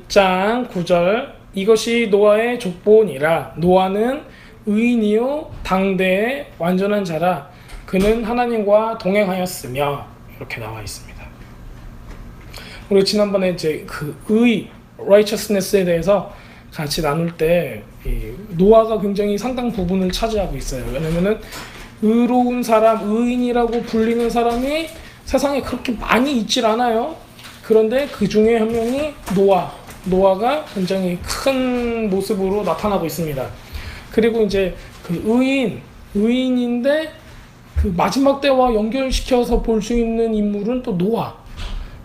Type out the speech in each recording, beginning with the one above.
6장 9절 이것이 노아의 족보니라. 노아는 의인이요 당대의 완전한 자라. 그는 하나님과 동행하였으며. 이렇게 나와 있습니다. 우리 지난번에 이제 그 righteousness에 대해서 같이 나눌 때 노아가 굉장히 상당 부분을 차지하고 있어요. 왜냐면은 의로운 사람, 의인이라고 불리는 사람이 세상에 그렇게 많이 있질 않아요. 그런데 그 중에 한 명이 노아가 굉장히 큰 모습으로 나타나고 있습니다. 그리고 이제 그 의인인데 그 마지막 때와 연결시켜서 볼 수 있는 인물은 또 노아.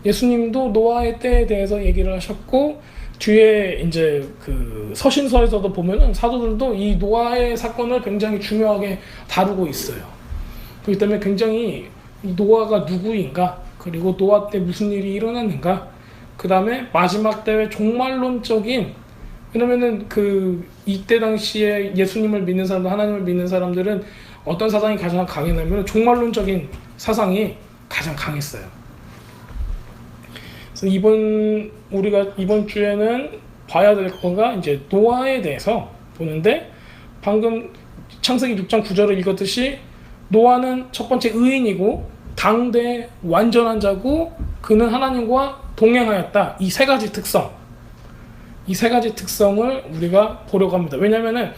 예수님도 노아의 때에 대해서 얘기를 하셨고, 뒤에 이제 그 서신서에서도 보면은 사도들도 이 노아의 사건을 굉장히 중요하게 다루고 있어요. 그렇기 때문에 굉장히 노아가 누구인가, 그리고 노아 때 무슨 일이 일어났는가, 그 다음에 마지막 때의 종말론적인, 왜냐면은 그 이때 당시에 예수님을 믿는 사람들, 하나님을 믿는 사람들은 어떤 사상이 가장 강했냐면 종말론적인 사상이 가장 강했어요. 그래서 우리가 이번 주에는 봐야 될 거가 이제 노아에 대해서 보는데, 방금 창세기 6장 9절을 읽었듯이 노아는 첫 번째 의인이고 당대 완전한 자고 그는 하나님과 동행하였다. 이 세 가지 특성을 우리가 보려고 합니다. 왜냐면은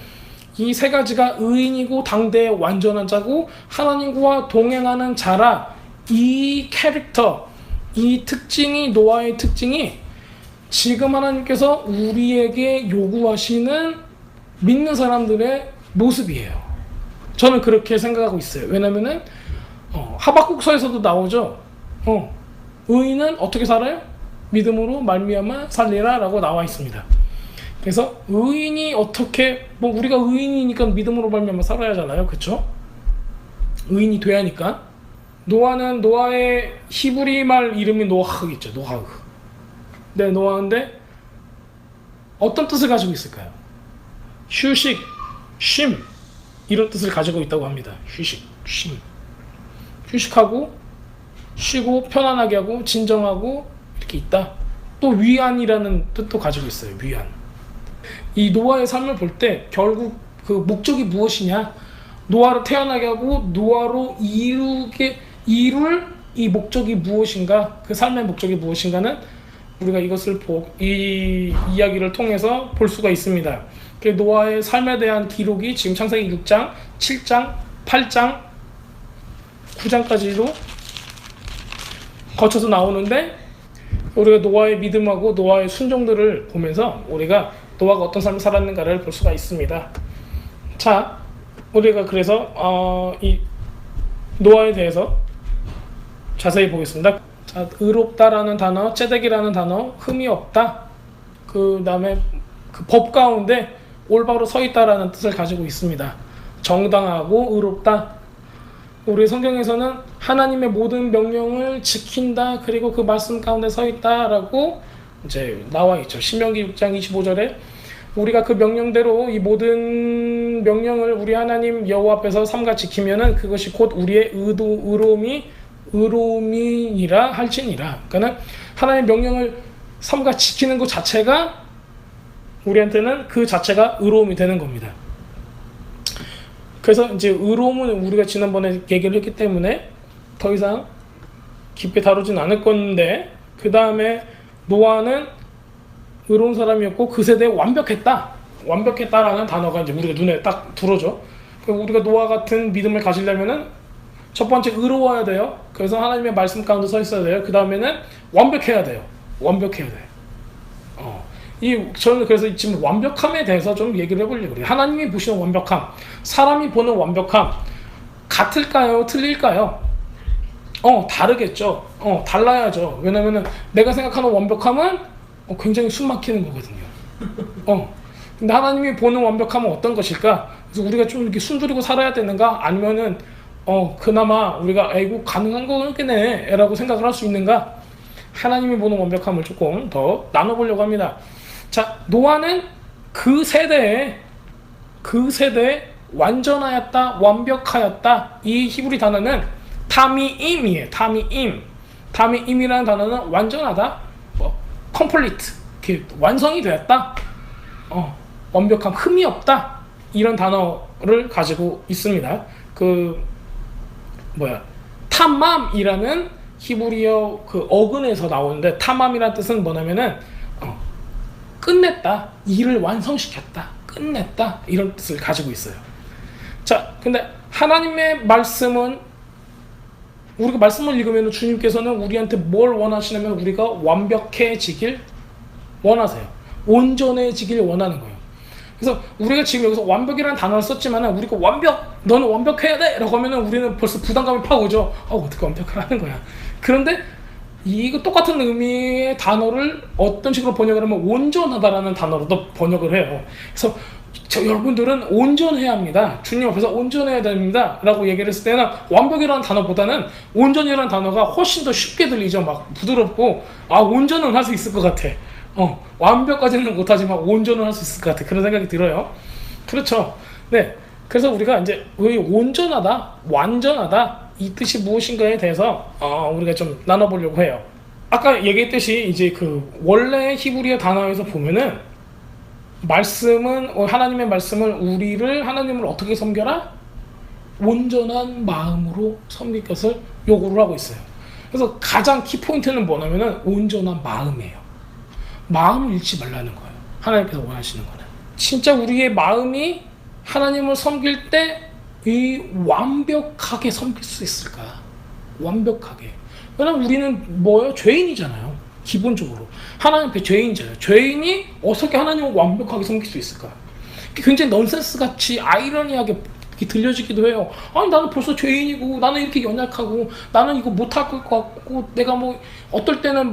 이 세 가지가 의인이고 당대 완전한 자고 하나님과 동행하는 자라, 이 캐릭터, 이 특징이, 노아의 특징이 지금 하나님께서 우리에게 요구하시는 믿는 사람들의 모습이에요. 저는 그렇게 생각하고 있어요. 왜냐면은 하박국서에서도 나오죠. 의인은 어떻게 살아요? 믿음으로 말미암아 살리라 라고 나와 있습니다. 그래서 의인이 어떻게, 우리가 의인이니까 믿음으로 말미암아 살아야 하잖아요. 그쵸? 의인이 돼야 하니까. 노아의 히브리 말 이름이 노아흐겠죠. 노아흐. 네, 노아인데 어떤 뜻을 가지고 있을까요? 휴식, 쉼, 이런 뜻을 가지고 있다고 합니다. 휴식, 쉼. 휴식하고 쉬고 편안하게 하고 진정하고 이렇게 있다. 또 위안이라는 뜻도 가지고 있어요. 위안. 이 노아의 삶을 볼 때 결국 그 목적이 무엇이냐, 노아를 태어나게 하고 노아로 이룰 이 목적이 무엇인가, 그 삶의 목적이 무엇인가는 우리가 이 이야기를 통해서 볼 수가 있습니다. 그 노아의 삶에 대한 기록이 지금 창세기 6장, 7장, 8장, 9장까지도 거쳐서 나오는데, 우리가 노아의 믿음하고 노아의 순종들을 보면서 우리가 노아가 어떤 삶을 살았는가를 볼 수가 있습니다. 자, 우리가 그래서 이 노아에 대해서 자세히 보겠습니다. 자, 의롭다라는 단어, 째덱이라는 단어, 흠이 없다, 그 다음에 그 법 가운데 올바로 서 있다라는 뜻을 가지고 있습니다. 정당하고 의롭다. 우리 성경에서는 하나님의 모든 명령을 지킨다, 그리고 그 말씀 가운데 서 있다라고 이제 나와 있죠. 신명기 6장 25절에 우리가 그 명령대로 이 모든 명령을 우리 하나님 여호와 앞에서 삼가 지키면은 그것이 곧 우리의 의로움이니라 할지니라. 그러니까 하나님의 명령을 삼가 지키는 것 자체가 우리한테는 그 자체가 의로움이 되는 겁니다. 그래서 이제 의로움은 우리가 지난번에 얘기를 했기 때문에 더 이상 깊게 다루진 않을 건데, 그 다음에 노아는 의로운 사람이었고 그 세대에 완벽했다라는 단어가 이제 우리가 눈에 딱 들어오죠. 우리가 노아 같은 믿음을 가지려면은 첫 번째 의로워야 돼요. 그래서 하나님의 말씀 가운데 서 있어야 돼요. 그 다음에는 완벽해야 돼요. 저는 그래서 지금 완벽함에 대해서 좀 얘기를 해보려고 해요. 하나님이 보시는 완벽함, 사람이 보는 완벽함, 같을까요? 틀릴까요? 다르겠죠. 달라야죠. 왜냐면은 내가 생각하는 완벽함은 굉장히 숨 막히는 거거든요. 근데 하나님이 보는 완벽함은 어떤 것일까? 그래서 우리가 좀 이렇게 숨죽이고 살아야 되는가? 아니면은 그나마 우리가 아이고 가능한 거겠네 라고 생각을 할 수 있는가? 하나님이 보는 완벽함을 조금 더 나눠보려고 합니다. 자, 노아는 그 세대에 완전하였다, 완벽하였다. 이 히브리 단어는 타미임이에요. 타미임이라는 단어는 완전하다, complete, 이렇게 완성이 되었다. 완벽함, 흠이 없다. 이런 단어를 가지고 있습니다. 탐맘이라는 히브리어 어근에서 나오는데, 탐맘이라는 뜻은 뭐냐면은 끝냈다, 일을 완성시켰다, 끝냈다, 이런 뜻을 가지고 있어요. 자, 근데 하나님의 말씀은, 우리가 말씀을 읽으면 주님께서는 우리한테 뭘 원하시냐면 우리가 완벽해지길 원하세요. 온전해지길 원하는 거예요. 그래서 우리가 지금 여기서 완벽이라는 단어를 썼지만, 우리가 너는 완벽해야 돼! 라고 하면 우리는 벌써 부담감이 팍 오죠. 어떻게 완벽을 하는 거야. 그런데 이거 똑같은 의미의 단어를 어떤 식으로 번역을 하면 온전하다라는 단어로도 번역을 해요. 그래서 여러분들은 온전해야 합니다. 주님 앞에서 온전해야 됩니다. 라고 얘기를 했을 때는 완벽이라는 단어보다는 온전이라는 단어가 훨씬 더 쉽게 들리죠. 막 부드럽고, 온전은 할 수 있을 것 같아. 완벽까지는 못하지만 온전은 할 수 있을 것 같아. 그런 생각이 들어요. 그렇죠. 네. 그래서 우리가 이제 온전하다, 완전하다, 이 뜻이 무엇인가에 대해서 우리가 좀 나눠보려고 해요. 아까 얘기했듯이 이제 원래 히브리어 단어에서 보면은 하나님의 말씀을 우리를 하나님을 어떻게 섬겨라? 온전한 마음으로 섬길 것을 요구를 하고 있어요. 그래서 가장 키포인트는 뭐냐면은 온전한 마음이에요. 마음을 잃지 말라는 거예요. 하나님께서 원하시는 거는. 진짜 우리의 마음이 하나님을 섬길 때 이 완벽하게 섬길 수 있을까? 완벽하게. 왜냐면 우리는 뭐예요? 죄인이잖아요. 기본적으로. 하나님 앞에 죄인이잖아요. 죄인이 어떻게 하나님을 완벽하게 섬길 수 있을까? 굉장히 넌센스 같이 아이러니하게 들려지기도 해요. 아니, 나는 벌써 죄인이고, 나는 이렇게 연약하고, 나는 이거 못할 것 같고, 내가 어떨 때는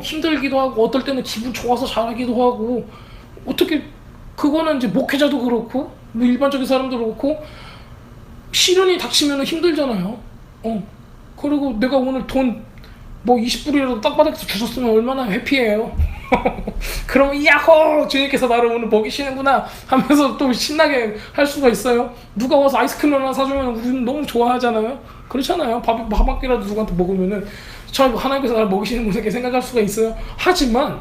힘들기도 하고, 어떨 때는 기분 좋아서 잘하기도 하고, 어떻게, 그거는 이제 목회자도 그렇고, 일반적인 사람도 그렇고, 시련이 닥치면 힘들잖아요. 그리고 내가 오늘 돈 20불이라도 땅바닥에서 주셨으면 얼마나 해피해요. 그러면 야호! 주님께서 나를 오늘 먹이시는구나 하면서 또 신나게 할 수가 있어요. 누가 와서 아이스크림 하나 사주면 우리는 너무 좋아하잖아요. 그렇잖아요. 밥 한 끼라도 누구한테 먹으면은 하나님께서 나를 먹이시는구나 이렇게 생각할 수가 있어요. 하지만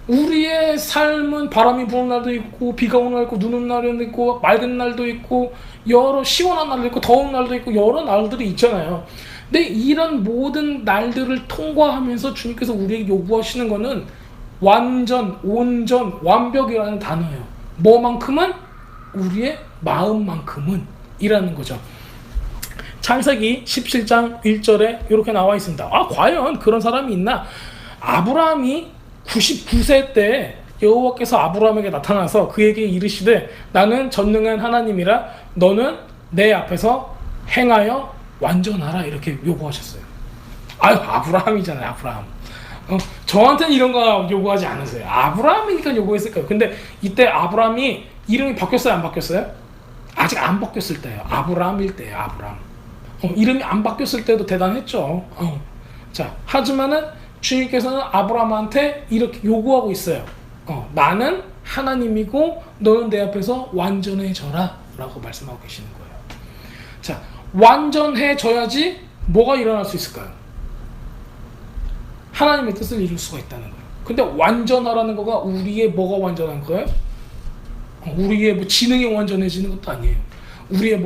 우리의 삶은 바람이 부는 날도 있고, 비가 오는 날도 있고, 눈 오는 날도 있고, 맑은 날도 있고, 여러 시원한 날도 있고, 더운 날도 있고, 여러 날들이 있잖아요. 근데 이런 모든 날들을 통과하면서 주님께서 우리에게 요구하시는 거는 완전, 온전, 완벽이라는 단어예요. 뭐만큼은? 우리의 마음만큼은 이라는 거죠. 창세기 17장 1절에 이렇게 나와 있습니다. 과연 그런 사람이 있나? 아브라함이 99세 때 여호와께서 아브라함에게 나타나서 그에게 이르시되 나는 전능한 하나님이라 너는 내 앞에서 행하여 완전하라 이렇게 요구하셨어요. 아브라함이잖아요. 아브라함. 저한테는 이런 거 요구하지 않으세요. 아브라함이니까 요구했을 거예요. 근데 이때 아브라함이 이름이 바뀌었어요? 안 바뀌었어요? 아직 안 바뀌었을 때예요. 아브라함일 때예요. 아브라함. 이름이 안 바뀌었을 때도 대단했죠. 자, 하지만은 주님께서는 아브라함한테 이렇게 요구하고 있어요. 나는 하나님이고 너는 내 앞에서 완전해져라 라고 말씀하고 계시는 거예요. 자, 완전해져야지 뭐가 일어날 수 있을까요? 하나님의 뜻을 이룰 수가 있다는 거예요. 근데 완전하라는 거가 우리의 뭐가 완전한 거예요? 우리의 지능이 완전해지는 것도 아니에요. 우리의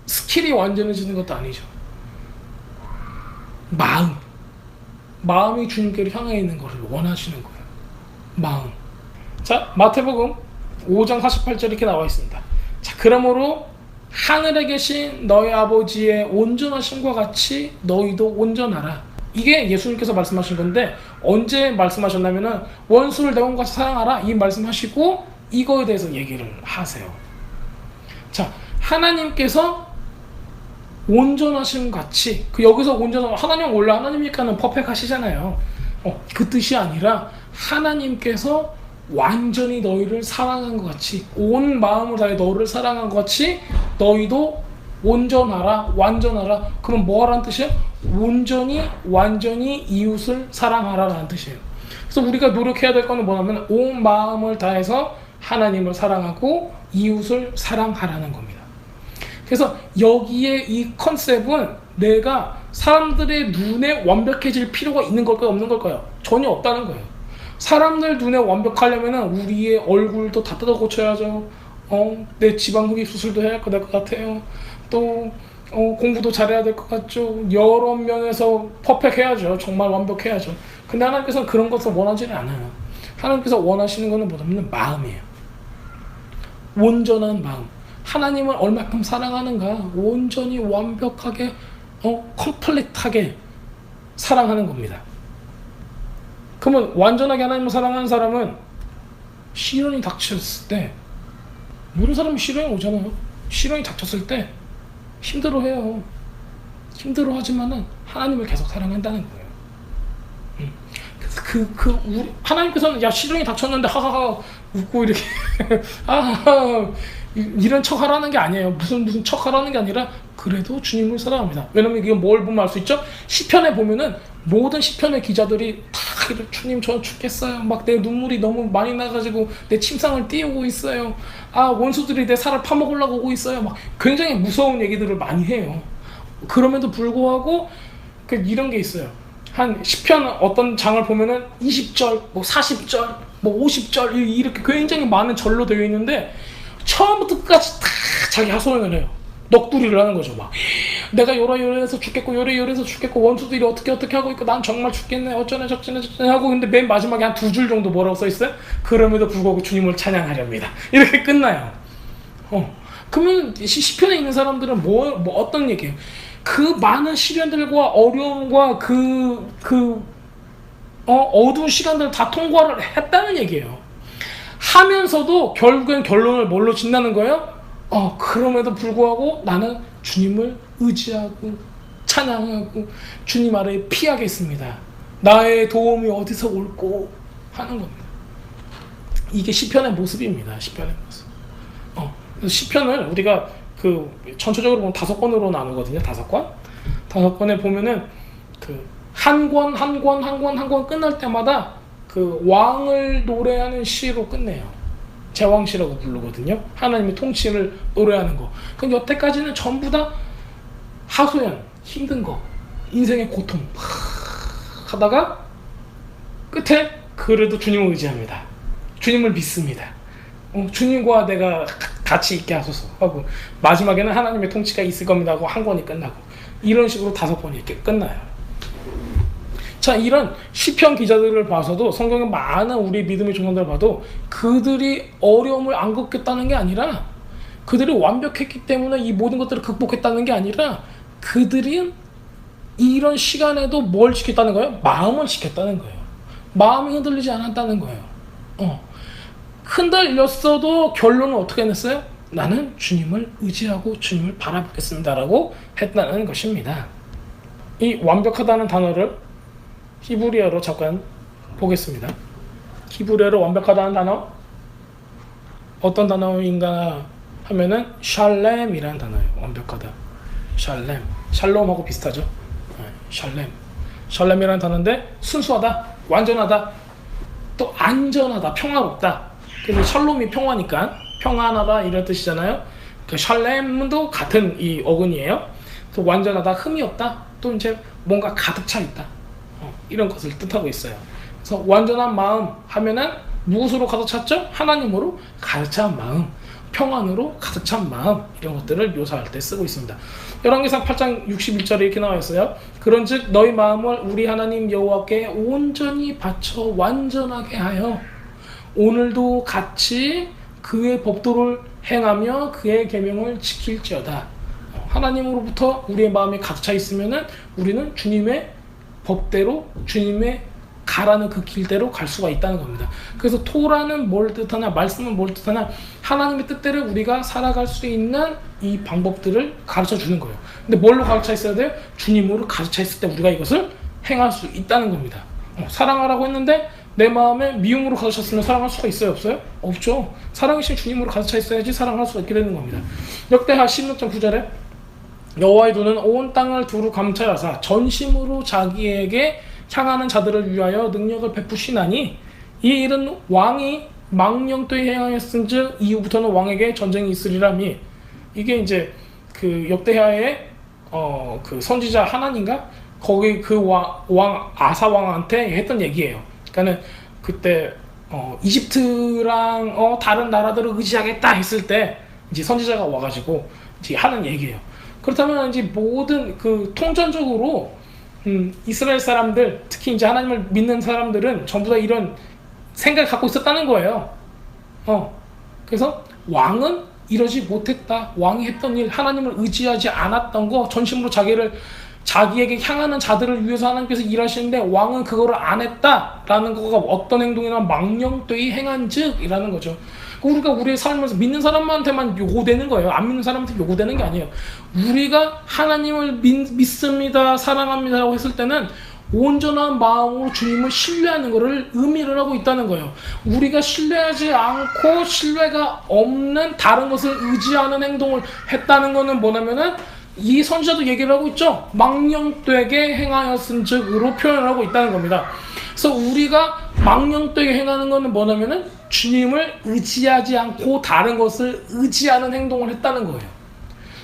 스킬이 완전해지는 것도 아니죠. 마음이 주님께로 향해 있는 것을 원하시는 거예요. 마음. 자, 마태복음 5장 48절 이렇게 나와 있습니다. 자, 그러므로 하늘에 계신 너희 아버지의 온전하심과 같이 너희도 온전하라. 이게 예수님께서 말씀하신 건데 언제 말씀하셨냐면은 원수를 내 몸같이 사랑하라 이 말씀하시고 이거에 대해서 얘기를 하세요. 자, 하나님께서 온전하심 같이 여기서 온전한 하나님 원래 하나님이니까는 퍼펙트하시잖아요. 그 뜻이 아니라 하나님께서 완전히 너희를 사랑한 것 같이 온 마음을 다해 너를 사랑한 것 같이 너희도 온전하라 완전하라. 그럼 뭐하라는 뜻이에요? 온전히 완전히 이웃을 사랑하라라는 뜻이에요. 그래서 우리가 노력해야 될 거는 뭐냐면 온 마음을 다해서 하나님을 사랑하고 이웃을 사랑하라는 겁니다. 그래서 여기에 이 컨셉은 내가 사람들의 눈에 완벽해질 필요가 있는 걸까요? 없는 걸까요? 전혀 없다는 거예요. 사람들 눈에 완벽하려면은 우리의 얼굴도 다 뜯어 고쳐야죠. 내 지방 흡입 수술도 해야 될 것 같아요. 또 공부도 잘해야 될 것 같죠. 여러 면에서 퍼펙해야죠. 정말 완벽해야죠. 근데 하나님께서는 그런 것을 원하지는 않아요. 하나님께서 원하시는 것은 뭐냐면 마음이에요. 온전한 마음. 하나님을 얼마큼 사랑하는가? 온전히 완벽하게 컴플릿하게 사랑하는 겁니다. 그러면 완전하게 하나님을 사랑하는 사람은 시련이 닥쳤을 때, 모든 사람이 시련이 오잖아요. 시련이 닥쳤을 때 힘들어해요. 힘들어하지만은 하나님을 계속 사랑한다는 거예요. 그래서 우리 하나님께서는 야 시련이 닥쳤는데 하하하 웃고 이렇게 이런 척 하라는 게 아니에요. 무슨 척 하라는 게 아니라 그래도 주님을 사랑합니다. 왜냐면 이게 뭘 보면 알 수 있죠? 시편에 보면은 모든 시편의 기자들이 다 주님 저 죽겠어요. 막 내 눈물이 너무 많이 나가지고 내 침상을 띄우고 있어요. 원수들이 내 살을 파먹으려고 오고 있어요. 막 굉장히 무서운 얘기들을 많이 해요. 그럼에도 불구하고 이런 게 있어요. 한 시편 어떤 장을 보면은 20절, 뭐 40절, 뭐 50절 이렇게 굉장히 많은 절로 되어 있는데 처음부터 끝까지 다 자기 하소연을 해요. 넋두리를 하는 거죠. 막 내가 요래요래해서 죽겠고 요래요래해서 죽겠고 원수들이 어떻게 하고 있고 난 정말 죽겠네 어쩌네 저쩌네 하고 근데 맨 마지막에 한 2줄 정도 뭐라고 써있어요? 그럼에도 불구하고 주님을 찬양하렵니다. 이렇게 끝나요. 그러면 시편에 있는 사람들은 뭐 어떤 얘기예요? 그 많은 시련들과 어려움과 어두운 시간들을 다 통과를 했다는 얘기예요. 하면서도 결국엔 결론을 뭘로 짓나는 거예요? 그럼에도 불구하고 나는 주님을 의지하고 찬양하고 주님 아래에 피하겠습니다. 나의 도움이 어디서 올꼬 하는 겁니다. 이게 시편의 모습입니다. 시편의 모습. 시편을 우리가 전체적으로 보면 5권으로 나누거든요. 5권. 5권에 보면은 한 권 끝날 때마다 왕을 노래하는 시로 끝내요. 제왕시라고 부르거든요. 하나님의 통치를 노래하는 거. 그럼 여태까지는 전부 다 하소연, 힘든 거, 인생의 고통 하다가 끝에 그래도 주님을 의지합니다. 주님을 믿습니다. 주님과 내가 같이 있게 하소서 하고 마지막에는 하나님의 통치가 있을 겁니다 하고 한 권이 끝나고 이런 식으로 5권이 이렇게 끝나요. 자, 이런 시편 기자들을 봐서도 성경의 많은 우리 믿음의 종들을 봐도 그들이 어려움을 안 겪겠다는 게 아니라 그들이 완벽했기 때문에 이 모든 것들을 극복했다는 게 아니라 그들이 이런 시간에도 뭘 지켰다는 거예요? 마음을 지켰다는 거예요. 마음이 흔들리지 않았다는 거예요. 흔들렸어도 결론은 어떻게 냈어요? 나는 주님을 의지하고 주님을 바라보겠습니다 라고 했다는 것입니다. 이 완벽하다는 단어를 히브리어로 잠깐 보겠습니다. 히브리어로 완벽하다는 단어 어떤 단어인가 하면은 샬렘이라는 단어예요. 완벽하다. 샬렘. 샬롬하고 비슷하죠. 샬렘. 샬렘이라는 단어인데 순수하다, 완전하다, 또 안전하다, 평화롭다. 그래서 샬롬이 평화니까 평안하다 이런 뜻이잖아요. 샬렘도 같은 이 어근이에요. 또 완전하다, 흠이 없다, 또 이제 뭔가 가득 차 있다. 이런 것을 뜻하고 있어요. 그래서 완전한 마음 하면은 무엇으로 가득 찼죠? 하나님으로 가득 찬 마음, 평안으로 가득 찬 마음 이런 것들을 묘사할 때 쓰고 있습니다. 열왕기상 8장 61절에 이렇게 나와 있어요. 그런즉 너희 마음을 우리 하나님 여호와께 온전히 바쳐 완전하게 하여 오늘도 같이 그의 법도를 행하며 그의 계명을 지킬지어다. 하나님으로부터 우리의 마음이 가득 차 있으면은 우리는 주님의 법대로 주님의 가라는 그 길대로 갈 수가 있다는 겁니다. 그래서 토라는 뭘 뜻하냐, 말씀은 뭘 뜻하냐, 하나님의 뜻대로 우리가 살아갈 수 있는 이 방법들을 가르쳐 주는 거예요. 근데 뭘로 가르쳐 있어야 돼요? 주님으로 가르쳐 있을 때 우리가 이것을 행할 수 있다는 겁니다. 사랑하라고 했는데 내 마음에 미움으로 가르쳤으면 사랑할 수가 있어요? 없어요? 없죠. 사랑이신 주님으로 가르쳐 있어야지 사랑할 수가 있게 되는 겁니다. 역대하 16장 9절에 여호와의 눈은 온 땅을 두루 감찰하사 전심으로 자기에게 향하는 자들을 위하여 능력을 베푸시나니 이 일은 왕이 망령되이 행하였은즉 이후부터는 왕에게 전쟁이 있으리라미. 이게 이제 그 역대하의 그 선지자 하나님가 거기 그 왕 아사 왕한테 했던 얘기예요. 그러니까는 그때 이집트랑 다른 나라들을 의지하겠다 했을 때 이제 선지자가 와가지고 이제 하는 얘기예요. 그렇다면 이제 모든 그 통전적으로 이스라엘 사람들, 특히 이제 하나님을 믿는 사람들은 전부 다 이런 생각을 갖고 있었다는 거예요. 그래서 왕은 이러지 못했다. 왕이 했던 일, 하나님을 의지하지 않았던 거, 전심으로 자기에게 향하는 자들을 위해서 하나님께서 일하시는데 왕은 그거를 안 했다라는 거가 어떤 행동이나 망령되이 행한즉이라는 거죠. 우리가 우리의 삶에서 믿는 사람한테만 요구되는 거예요. 안 믿는 사람한테 요구되는 게 아니에요. 우리가 하나님을 믿습니다, 사랑합니다라고 했을 때는 온전한 마음으로 주님을 신뢰하는 것을 의미를 하고 있다는 거예요. 우리가 신뢰하지 않고 신뢰가 없는 다른 것을 의지하는 행동을 했다는 것은 뭐냐면은 이 선지자도 얘기를 하고 있죠. 망령되게 행하였은즉으로 표현을 하고 있다는 겁니다. 그래서 우리가 망령되게 행하는 것은 뭐냐면은 주님을 의지하지 않고 다른 것을 의지하는 행동을 했다는 거예요.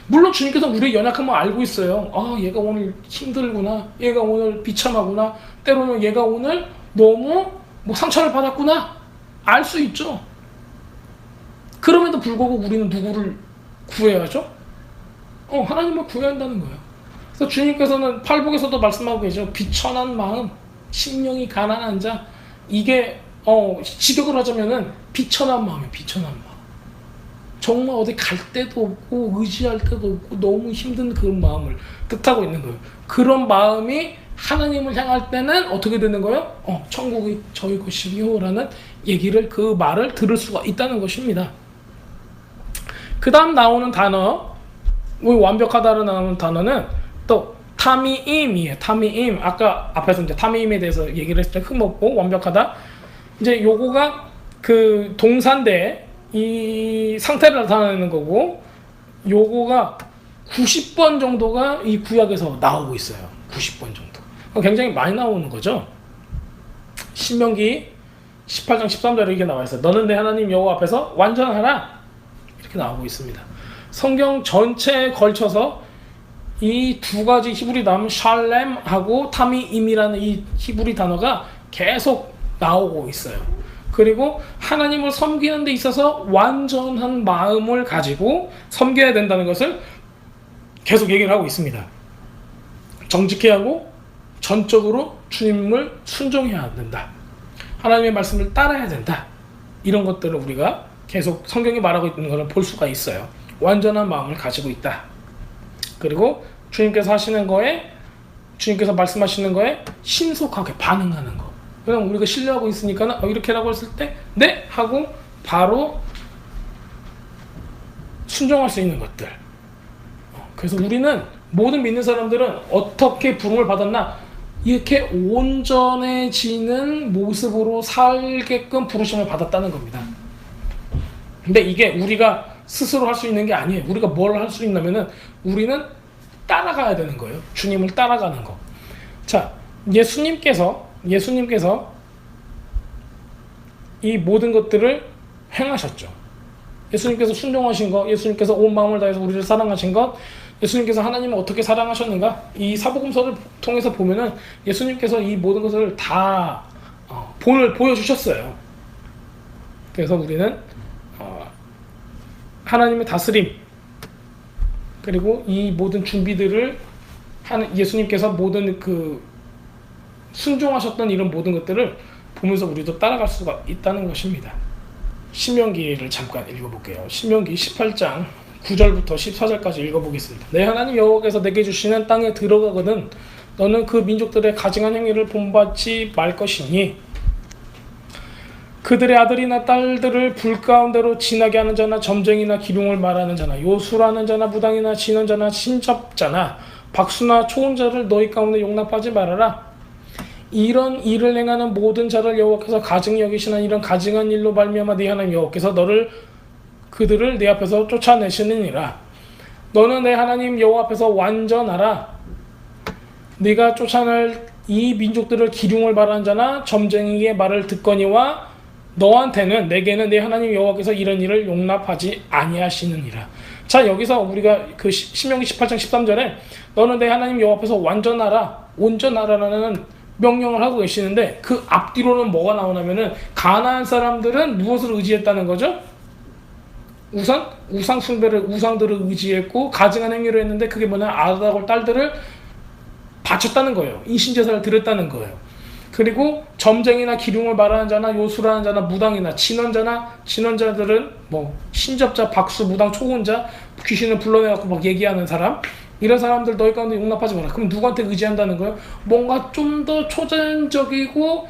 물론 주님께서 우리의 연약함을 알고 있어요. 얘가 오늘 힘들구나, 얘가 오늘 비참하구나, 때로는 얘가 오늘 너무 상처를 받았구나, 알 수 있죠. 그럼에도 불구하고 우리는 누구를 구해야죠? 하나님을 구해야 한다는 거예요. 그래서 주님께서는 팔복에서도 말씀하고 계시죠. 비천한 마음, 심령이 가난한 자, 이게 직역을 하자면은 비천한 마음이에요. 비천한 마음. 정말 어디 갈 데도 없고 의지할 데도 없고 너무 힘든 그런 마음을 뜻하고 있는 거예요. 그런 마음이 하나님을 향할 때는 어떻게 되는 거예요? 천국이 저희 것이요라는 얘기를, 그 말을 들을 수가 있다는 것입니다. 그 다음 나오는 단어, 완벽하다로 나오는 단어는 또 타미임이에요. 타미임. 아까 앞에서 이제 타미임에 대해서 얘기를 했을 때 흠없고 완벽하다. 이제 요거가 그 동사인데 이 상태를 나타내는 거고, 요거가 90번 정도가 이 구약에서 나오고 있어요. 90번 정도. 굉장히 많이 나오는 거죠. 신명기 18장 13절에 이렇게 나와 있어요. 너는 내 하나님 여호와 앞에서 완전하라. 이렇게 나오고 있습니다. 성경 전체에 걸쳐서 이 두 가지 히브리 단어 샬렘하고 타미임이라는 이 히브리 단어가 계속 나오고 있어요. 그리고 하나님을 섬기는 데 있어서 완전한 마음을 가지고 섬겨야 된다는 것을 계속 얘기를 하고 있습니다. 정직해야 하고 전적으로 주님을 순종해야 된다. 하나님의 말씀을 따라야 된다. 이런 것들을 우리가 계속 성경이 말하고 있는 것을 볼 수가 있어요. 완전한 마음을 가지고 있다. 그리고 주님께서 하시는 거에, 주님께서 말씀하시는 거에 신속하게 반응하는 거. 그냥 우리가 신뢰하고 있으니까 이렇게라고 했을 때 네! 하고 바로 순종할 수 있는 것들. 그래서 우리는, 모든 믿는 사람들은 어떻게 부름을 받았나? 이렇게 온전해지는 모습으로 살게끔 부르심을 받았다는 겁니다. 근데 이게 우리가 스스로 할 수 있는 게 아니에요. 우리가 뭘 할 수 있냐면은 우리는 따라가야 되는 거예요. 주님을 따라가는 거. 자, 예수님께서 이 모든 것들을 행하셨죠. 예수님께서 순종하신 것, 예수님께서 온 마음을 다해서 우리를 사랑하신 것, 예수님께서 하나님을 어떻게 사랑하셨는가? 이 사복음서를 통해서 보면은 예수님께서 이 모든 것을 다 보여주셨어요. 그래서 우리는 하나님의 다스림, 그리고 이 모든 준비들을 예수님께서 모든 그 순종하셨던 이런 모든 것들을 보면서 우리도 따라갈 수가 있다는 것입니다. 신명기를 잠깐 읽어볼게요. 신명기 18장 9절부터 14절까지 읽어보겠습니다. 내 하나님 여호와께서 내게 주시는 땅에 들어가거든 너는 그 민족들의 가증한 행위를 본받지 말 것이니 그들의 아들이나 딸들을 불 가운데로 지나게 하는 자나 점쟁이나 기륭을 말하는 자나 요술하는 자나 무당이나 진언자나 신접자나 박수나 초혼자를 너희 가운데 용납하지 말아라. 이런 일을 행하는 모든 자를 여호와께서 가증히 여기시는 이런 가증한 일로 말미암아 네 하나님 여호와께서 그들을 네 앞에서 쫓아내시느니라. 너는 내 하나님 여호와 앞에서 완전하라. 네가 쫓아낼 이 민족들을 기륭을 말하는 자나 점쟁이의 말을 듣거니와 너한테는, 내게는 내 하나님 여호와께서 이런 일을 용납하지 아니하시느니라. 자, 여기서 우리가 그 신명기 18장 13절에 너는 내 하나님 여호와 앞에서 완전하라, 온전하라라는 명령을 하고 계시는데 그 앞뒤로는 뭐가 나오냐면은 가나안 사람들은 무엇을 의지했다는 거죠? 우선 우상 숭배를 우상들을 의지했고 가증한 행위를 했는데 그게 뭐냐 아들하고 딸들을 바쳤다는 거예요. 인신제사를 드렸다는 거예요. 그리고 점쟁이나 기륭을 말하는 자나 요술하는 자나 무당이나 진언자들은 뭐 신접자, 박수, 무당, 초혼자, 귀신을 불러내갖고 막 얘기하는 사람 이런 사람들 너희 가운데 용납하지 마라. 그럼 누구한테 의지한다는 거예요? 뭔가 좀 더 초전적이고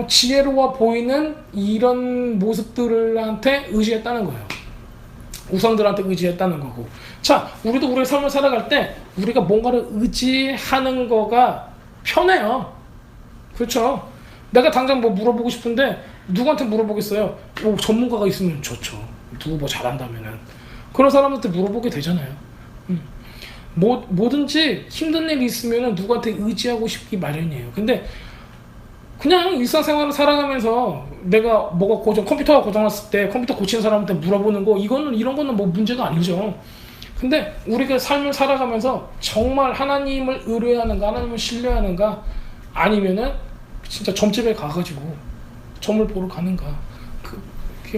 지혜로워 보이는 이런 모습들한테 의지했다는 거예요. 우상들한테 의지했다는 거고. 자, 우리도 우리의 삶을 살아갈 때 우리가 뭔가를 의지하는 거가 편해요. 그렇죠? 내가 당장 뭐 물어보고 싶은데 누구한테 물어보겠어요? 뭐 전문가가 있으면 좋죠. 누구 뭐 잘한다면은 그런 사람한테 물어보게 되잖아요. 뭐든지 힘든 일이 있으면은 누구한테 의지하고 싶기 마련이에요. 근데 그냥 일상생활을 살아가면서 내가 뭐가 컴퓨터가 고장났을 때 컴퓨터 고치는 사람한테 물어보는 거 이런 거는 뭐 문제가 아니죠. 근데 우리가 삶을 살아가면서 정말 하나님을 의뢰하는가 하나님을 신뢰하는가 아니면은 진짜 점집에 가가지고 점을 보러 가는가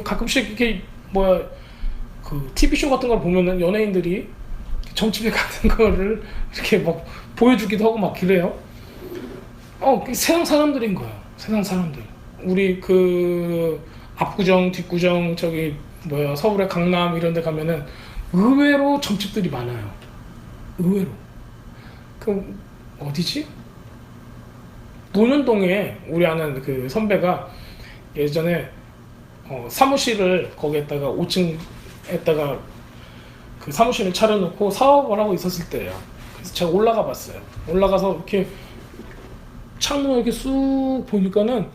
가끔씩 이렇게 그 TV쇼 같은 걸 보면은 연예인들이 점집에 가는 거를 이렇게 막 보여주기도 하고 막 그래요. 세상 사람들인 거예요. 세상 사람들. 우리 그 압구정, 뒷구정, 서울의 강남 이런 데 가면은 의외로 점집들이 많아요. 의외로. 그 어디지? 논현동에 우리 아는 그 선배가 예전에 사무실을 거기에다가 5층에다가 그 사무실을 차려놓고 사업을 하고 있었을 때예요. 그래서 제가 올라가 봤어요. 올라가서 이렇게 창문을 이렇게 쑥 보니까는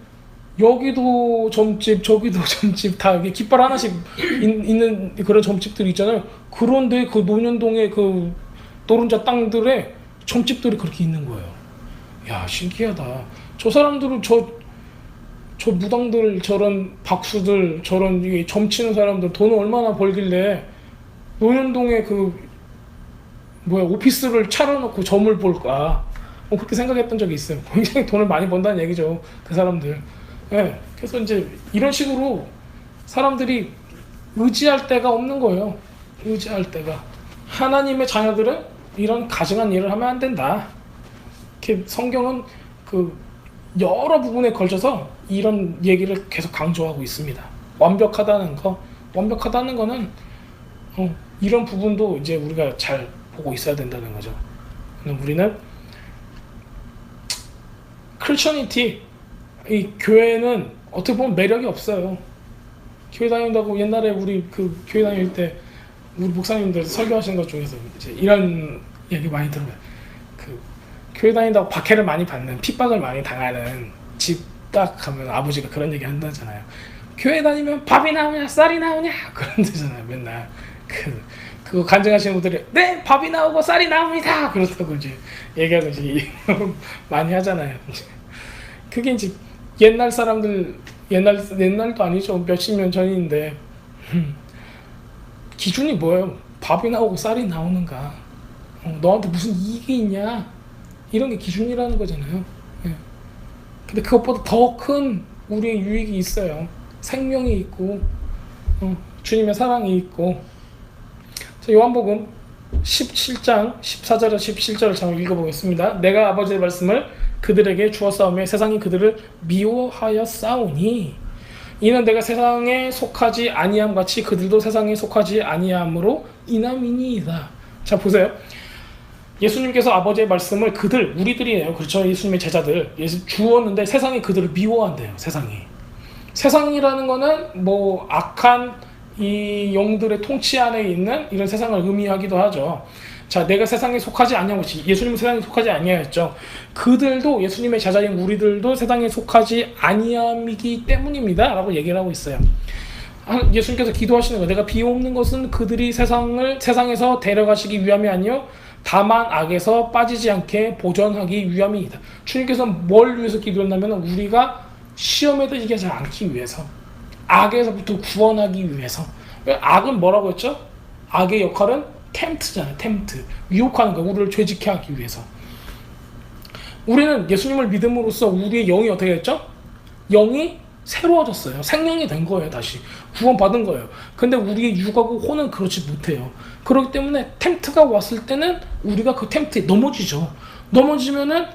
여기도 점집, 저기도 점집 다 이렇게 깃발 하나씩 있는 그런 점집들이 있잖아요. 그런데 그 논현동의 그 노른자 땅들에 점집들이 그렇게 있는 거예요. 야, 신기하다. 저 사람들은 저 무당들, 저런 박수들, 저런 점 치는 사람들 돈을 얼마나 벌길래 논현동에 오피스를 차려놓고 점을 볼까? 그렇게 생각했던 적이 있어요. 굉장히 돈을 많이 번다는 얘기죠, 그 사람들. 네, 그래서 이제 이런 식으로 사람들이 의지할 데가 없는 거예요. 의지할 데가. 하나님의 자녀들은 이런 가증한 일을 하면 안 된다. 이렇게 성경은 그 여러 부분에 걸쳐서 이런 얘기를 계속 강조하고 있습니다. 완벽하다는 거는 이런 부분도 이제 우리가 잘 보고 있어야 된다는 거죠. 우리는 크리스천이티, 이 교회는 어떻게 보면 매력이 없어요. 교회 다닌다고 옛날에 우리 그 교회 다닐 때 우리 목사님들 설교하시는 것 중에서 이제 이런 얘기 많이 들어요. 그 교회 다닌다고 박해를 많이 받는, 핍박을 많이 당하는 집 딱 가면 아버지가 그런 얘기 한다잖아요. 교회 다니면 밥이 나오냐 쌀이 나오냐 그런 데잖아요. 맨날 그거 간증하시는 분들이 네 밥이 나오고 쌀이 나옵니다 그렇다고 이제 얘기하고 이제 많이 하잖아요. 그게 이제 옛날 사람들 옛날도 아니죠. 몇십 년 전인데 기준이 뭐예요? 밥이 나오고 쌀이 나오는가? 너한테 무슨 이익이 있냐? 이런 게 기준이라는 거잖아요. 예. 근데 그것보다 더 큰 우리의 유익이 있어요. 생명이 있고 주님의 사랑이 있고. 자, 요한복음 17장 14절에서 17절을 잠깐 읽어보겠습니다. 내가 아버지의 말씀을 그들에게 주었사오며 세상이 그들을 미워하였사오니 이는 내가 세상에 속하지 아니함 같이 그들도 세상에 속하지 아니함으로 인함이니이다. 자, 보세요. 예수님께서 아버지의 말씀을 우리들이에요. 그렇죠. 예수님의 제자들 주었는데 세상이 그들을 미워한대요. 세상이라는 거는 뭐 악한 이 영들의 통치 안에 있는 이런 세상을 의미하기도 하죠. 자, 내가 세상에 속하지 아니하고 예수님은 세상에 속하지 아니하였죠. 그들도 예수님의 제자인 우리들도 세상에 속하지 아니함이기 때문입니다 라고 얘기를 하고 있어요. 예수님께서 기도하시는 거, 내가 비옵는 것은 그들이 세상에서 데려가시기 위함이 아니요 다만 악에서 빠지지 않게 보전하기 위함이다. 주님께서 뭘 위해서 기도했냐면 우리가 시험에 들이지 않기 위해서, 악에서부터 구원하기 위해서. 악은 뭐라고 했죠? 악의 역할은 템트잖아요. 템트, 유혹하는 거, 우리를 죄짓게 하기 위해서. 우리는 예수님을 믿음으로써 우리의 영이 어떻게 됐죠? 영이 새로워졌어요. 생명이 된 거예요. 다시 구원받은 거예요. 근데 우리의 육하고 혼은 그렇지 못해요. 그렇기 때문에 템트가 왔을 때는 우리가 그 템트에 넘어지죠. 넘어지면은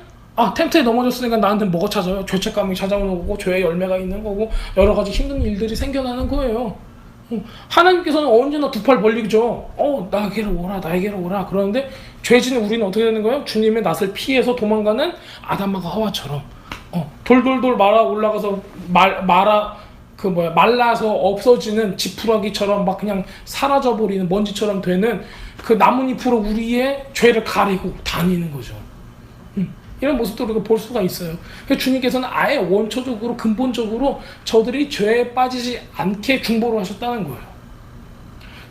템트에 넘어졌으니까 나한테 뭐가 찾아요? 죄책감이 찾아오는 거고, 죄의 열매가 있는 거고, 여러 가지 힘든 일들이 생겨나는 거예요. 하나님께서는 언제나 두 팔 벌리죠. 나에게로 오라, 나에게로 오라. 그러는데 죄진 우리는 어떻게 되는 거예요? 주님의 낯을 피해서 도망가는 아담과 하와처럼 돌돌돌 말아 올라가서 말라서 없어지는 지푸라기처럼 막 그냥 사라져버리는 먼지처럼 되는 그 나뭇잎으로 우리의 죄를 가리고 다니는 거죠. 이런 모습도 우리가 볼 수가 있어요. 그러니까 주님께서는 아예 원초적으로 근본적으로 저들이 죄에 빠지지 않게 중보를 하셨다는 거예요.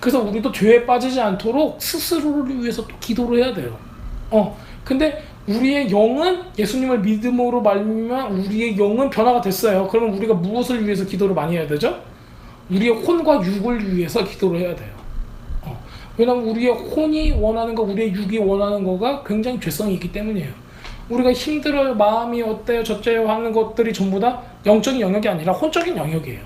그래서 우리도 죄에 빠지지 않도록 스스로를 위해서 또 기도를 해야 돼요. 근데 우리의 영은 예수님을 믿음으로 말미암아 우리의 영은 변화가 됐어요. 그러면 우리가 무엇을 위해서 기도를 많이 해야 되죠? 우리의 혼과 육을 위해서 기도를 해야 돼요. 왜냐하면 우리의 혼이 원하는 거, 우리의 육이 원하는 거가 굉장히 죄성이 있기 때문이에요. 우리가 힘들어요, 마음이 어때요, 저째요 하는 것들이 전부 다 영적인 영역이 아니라 혼적인 영역이에요.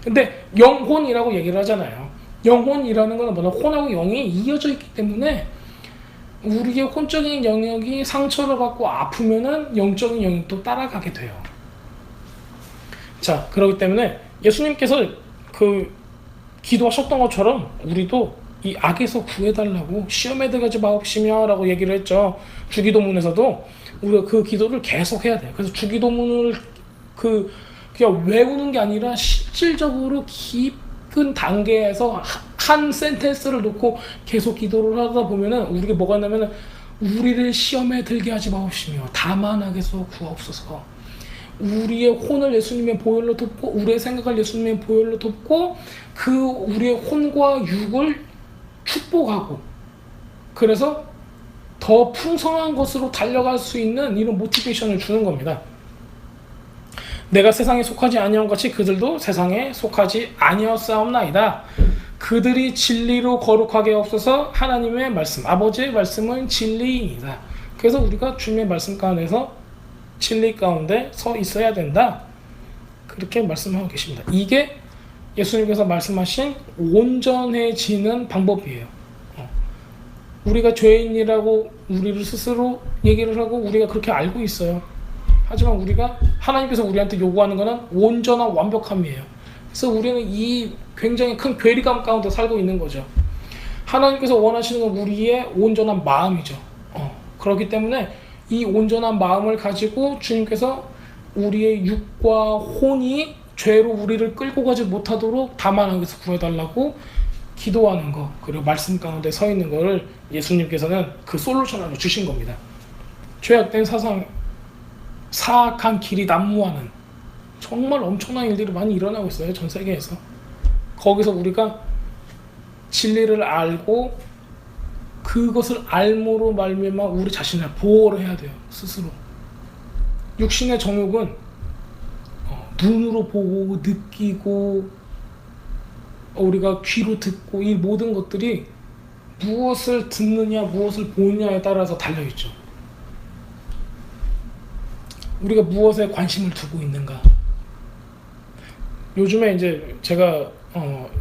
근데 영혼이라고 얘기를 하잖아요. 영혼이라는 거는 뭐냐, 혼하고 영이 이어져 있기 때문에 우리의 혼적인 영역이 상처를 받고 아프면은 영적인 영역도 따라가게 돼요. 자, 그렇기 때문에 예수님께서 기도하셨던 것처럼 우리도 이 악에서 구해달라고 시험에 들어가지 마옵시며 라고 얘기를 했죠. 주기도문에서도 우리가 그 기도를 계속 해야 돼요. 그래서 주기도문을 그냥 외우는 게 아니라 실질적으로 깊은 단계에서 한 센텐스를 놓고 계속 기도를 하다 보면은 우리가 뭐가 있냐면은 우리를 시험에 들게 하지 마옵시며 다만 악에서 구하옵소서. 우리의 혼을 예수님의 보혈로 돕고 우리의 생각을 예수님의 보혈로 돕고 우리의 혼과 육을 축복하고 그래서 더 풍성한 것으로 달려갈 수 있는 이런 모티베이션을 주는 겁니다. 내가 세상에 속하지 아니한 같이 그들도 세상에 속하지 아니었사옵나이다. 그들이 진리로 거룩하게 없어서 하나님의 말씀, 아버지의 말씀은 진리이다. 그래서 우리가 주님의 말씀 가운데서 진리 가운데 서 있어야 된다. 그렇게 말씀하고 계십니다. 이게 예수님께서 말씀하신 온전해지는 방법이에요. 우리가 죄인이라고 우리를 스스로 얘기를 하고 우리가 그렇게 알고 있어요. 하지만 우리가 하나님께서 우리한테 요구하는 것은 온전한 완벽함이에요. 그래서 우리는 이 굉장히 큰 괴리감 가운데 살고 있는 거죠. 하나님께서 원하시는 건 우리의 온전한 마음이죠. 그렇기 때문에 이 온전한 마음을 가지고 주님께서 우리의 육과 혼이 죄로 우리를 끌고 가지 못하도록 다만 악에서 구해달라고 기도하는 거, 그리고 말씀 가운데 서 있는 거를 예수님께서는 그 솔루션으로 주신 겁니다. 죄악된 사상, 사악한 길이 난무하는 정말 엄청난 일들이 많이 일어나고 있어요. 전 세계에서. 거기서 우리가 진리를 알고 그것을 알므로 말미암아 우리 자신을 보호를 해야 돼요. 스스로. 육신의 정욕은 눈으로 보고 느끼고 우리가 귀로 듣고 이 모든 것들이 무엇을 듣느냐 무엇을 보느냐에 따라서 달려있죠. 우리가 무엇에 관심을 두고 있는가. 요즘에 이제 제가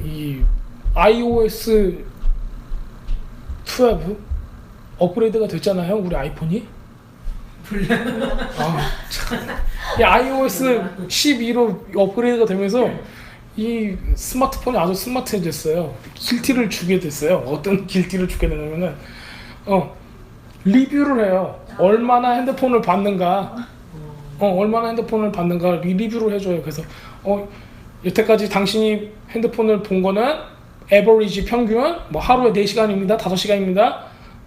이 iOS 12 업그레이드가 됐잖아요. 우리 아이폰이. 이 iOS 12로 업그레이드가 되면서 이 스마트폰이 아주 스마트해졌어요. 길티를 주게 됐어요. 어떤 길티를 주게 되냐면은 리뷰를 해요. 얼마나 핸드폰을 받는가, 얼마나 핸드폰을 받는가 리뷰를 해줘요. 그래서 여태까지 당신이 핸드폰을 본 거는 에버리지 평균 뭐 하루에 4시간입니다, 5시간입니다,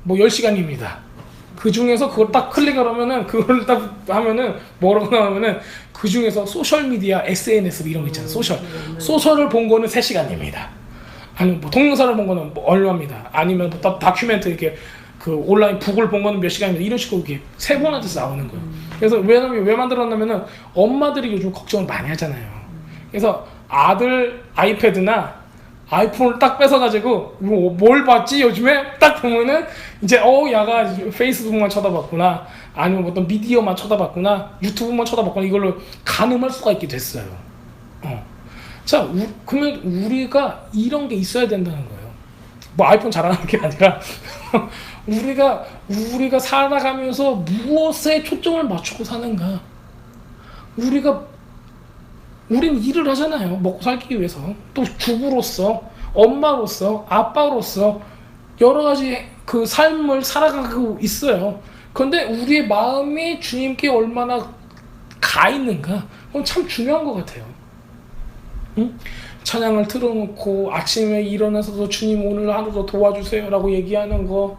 뭐 10시간입니다. 그 중에서 그걸 딱 클릭을 하면은 그걸 딱 하면은 뭐라고 나오면은 그 중에서 소셜미디어, SNS 이런 거 있잖아요. 소셜을 본 거는 3시간입니다. 아니면 뭐 동영상을 본 거는 뭐 얼마입니다. 아니면 뭐 다큐멘트 이렇게 그 온라인 북을 본 거는 몇 시간입니다. 이런 식으로 이렇게 세분화돼서 나오는 거예요. 그래서 왜 만들었냐면은 엄마들이 요즘 걱정을 많이 하잖아요. 그래서 아들 아이패드나 아이폰을 딱 뺏어가지고 뭘 봤지 요즘에 딱 보면은 이제 야가 페이스북만 쳐다봤구나, 아니면 어떤 미디어만 쳐다봤구나, 유튜브만 쳐다봤구나, 이걸로 가늠할 수가 있게 됐어요. 자, 그러면 우리가 이런 게 있어야 된다는 거예요. 뭐 아이폰 자랑하는 게 아니라 우리가 살아가면서 무엇에 초점을 맞추고 사는가. 우린 일을 하잖아요. 먹고 살기 위해서. 또 주부로서, 엄마로서, 아빠로서 여러 가지 그 삶을 살아가고 있어요. 그런데 우리의 마음이 주님께 얼마나 가 있는가? 그건 참 중요한 것 같아요. 응? 찬양을 틀어놓고 아침에 일어나서도 주님 오늘 하루도 도와주세요 라고 얘기하는 거,